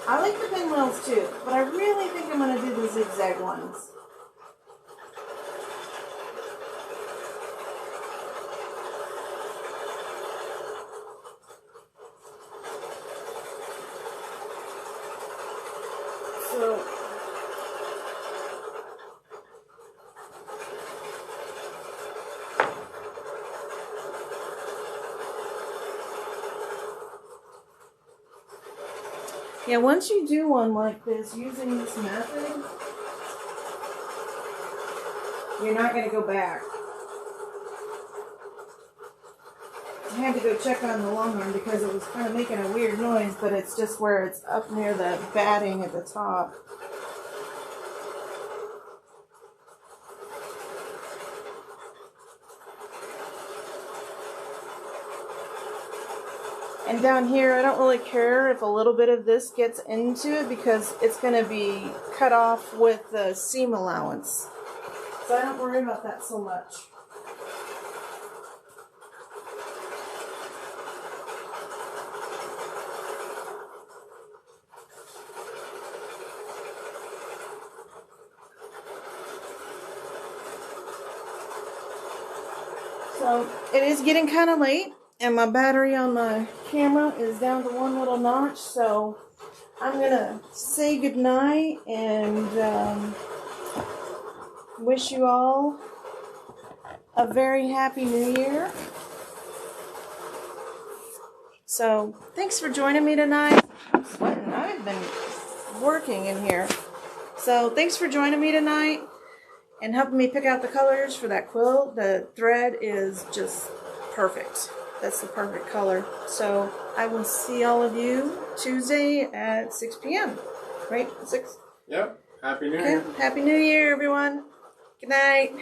A: I like the pinwheels too, but I really think I'm going to do the zigzag ones. So, yeah, once you do one like this using this method, you're not going to go back. had to go check on the long arm because it was kind of making a weird noise, but it's just where it's up near the batting at the top. And down here, I don't really care if a little bit of this gets into it because it's going to be cut off with the seam allowance. So I don't worry about that so much. So it is getting kind of late, and my battery on my camera is down to one little notch, so I'm gonna say goodnight and wish you all a very happy new year. So thanks for joining me tonight. I'm sweating. I've been working in here. So thanks for joining me tonight and helping me pick out the colors for that quilt. The thread is just perfect. That's the perfect color. So I will see all of you Tuesday at 6 p.m. Right? 6?
B: Yep. Happy New Year.
A: Happy New Year, everyone. Good night.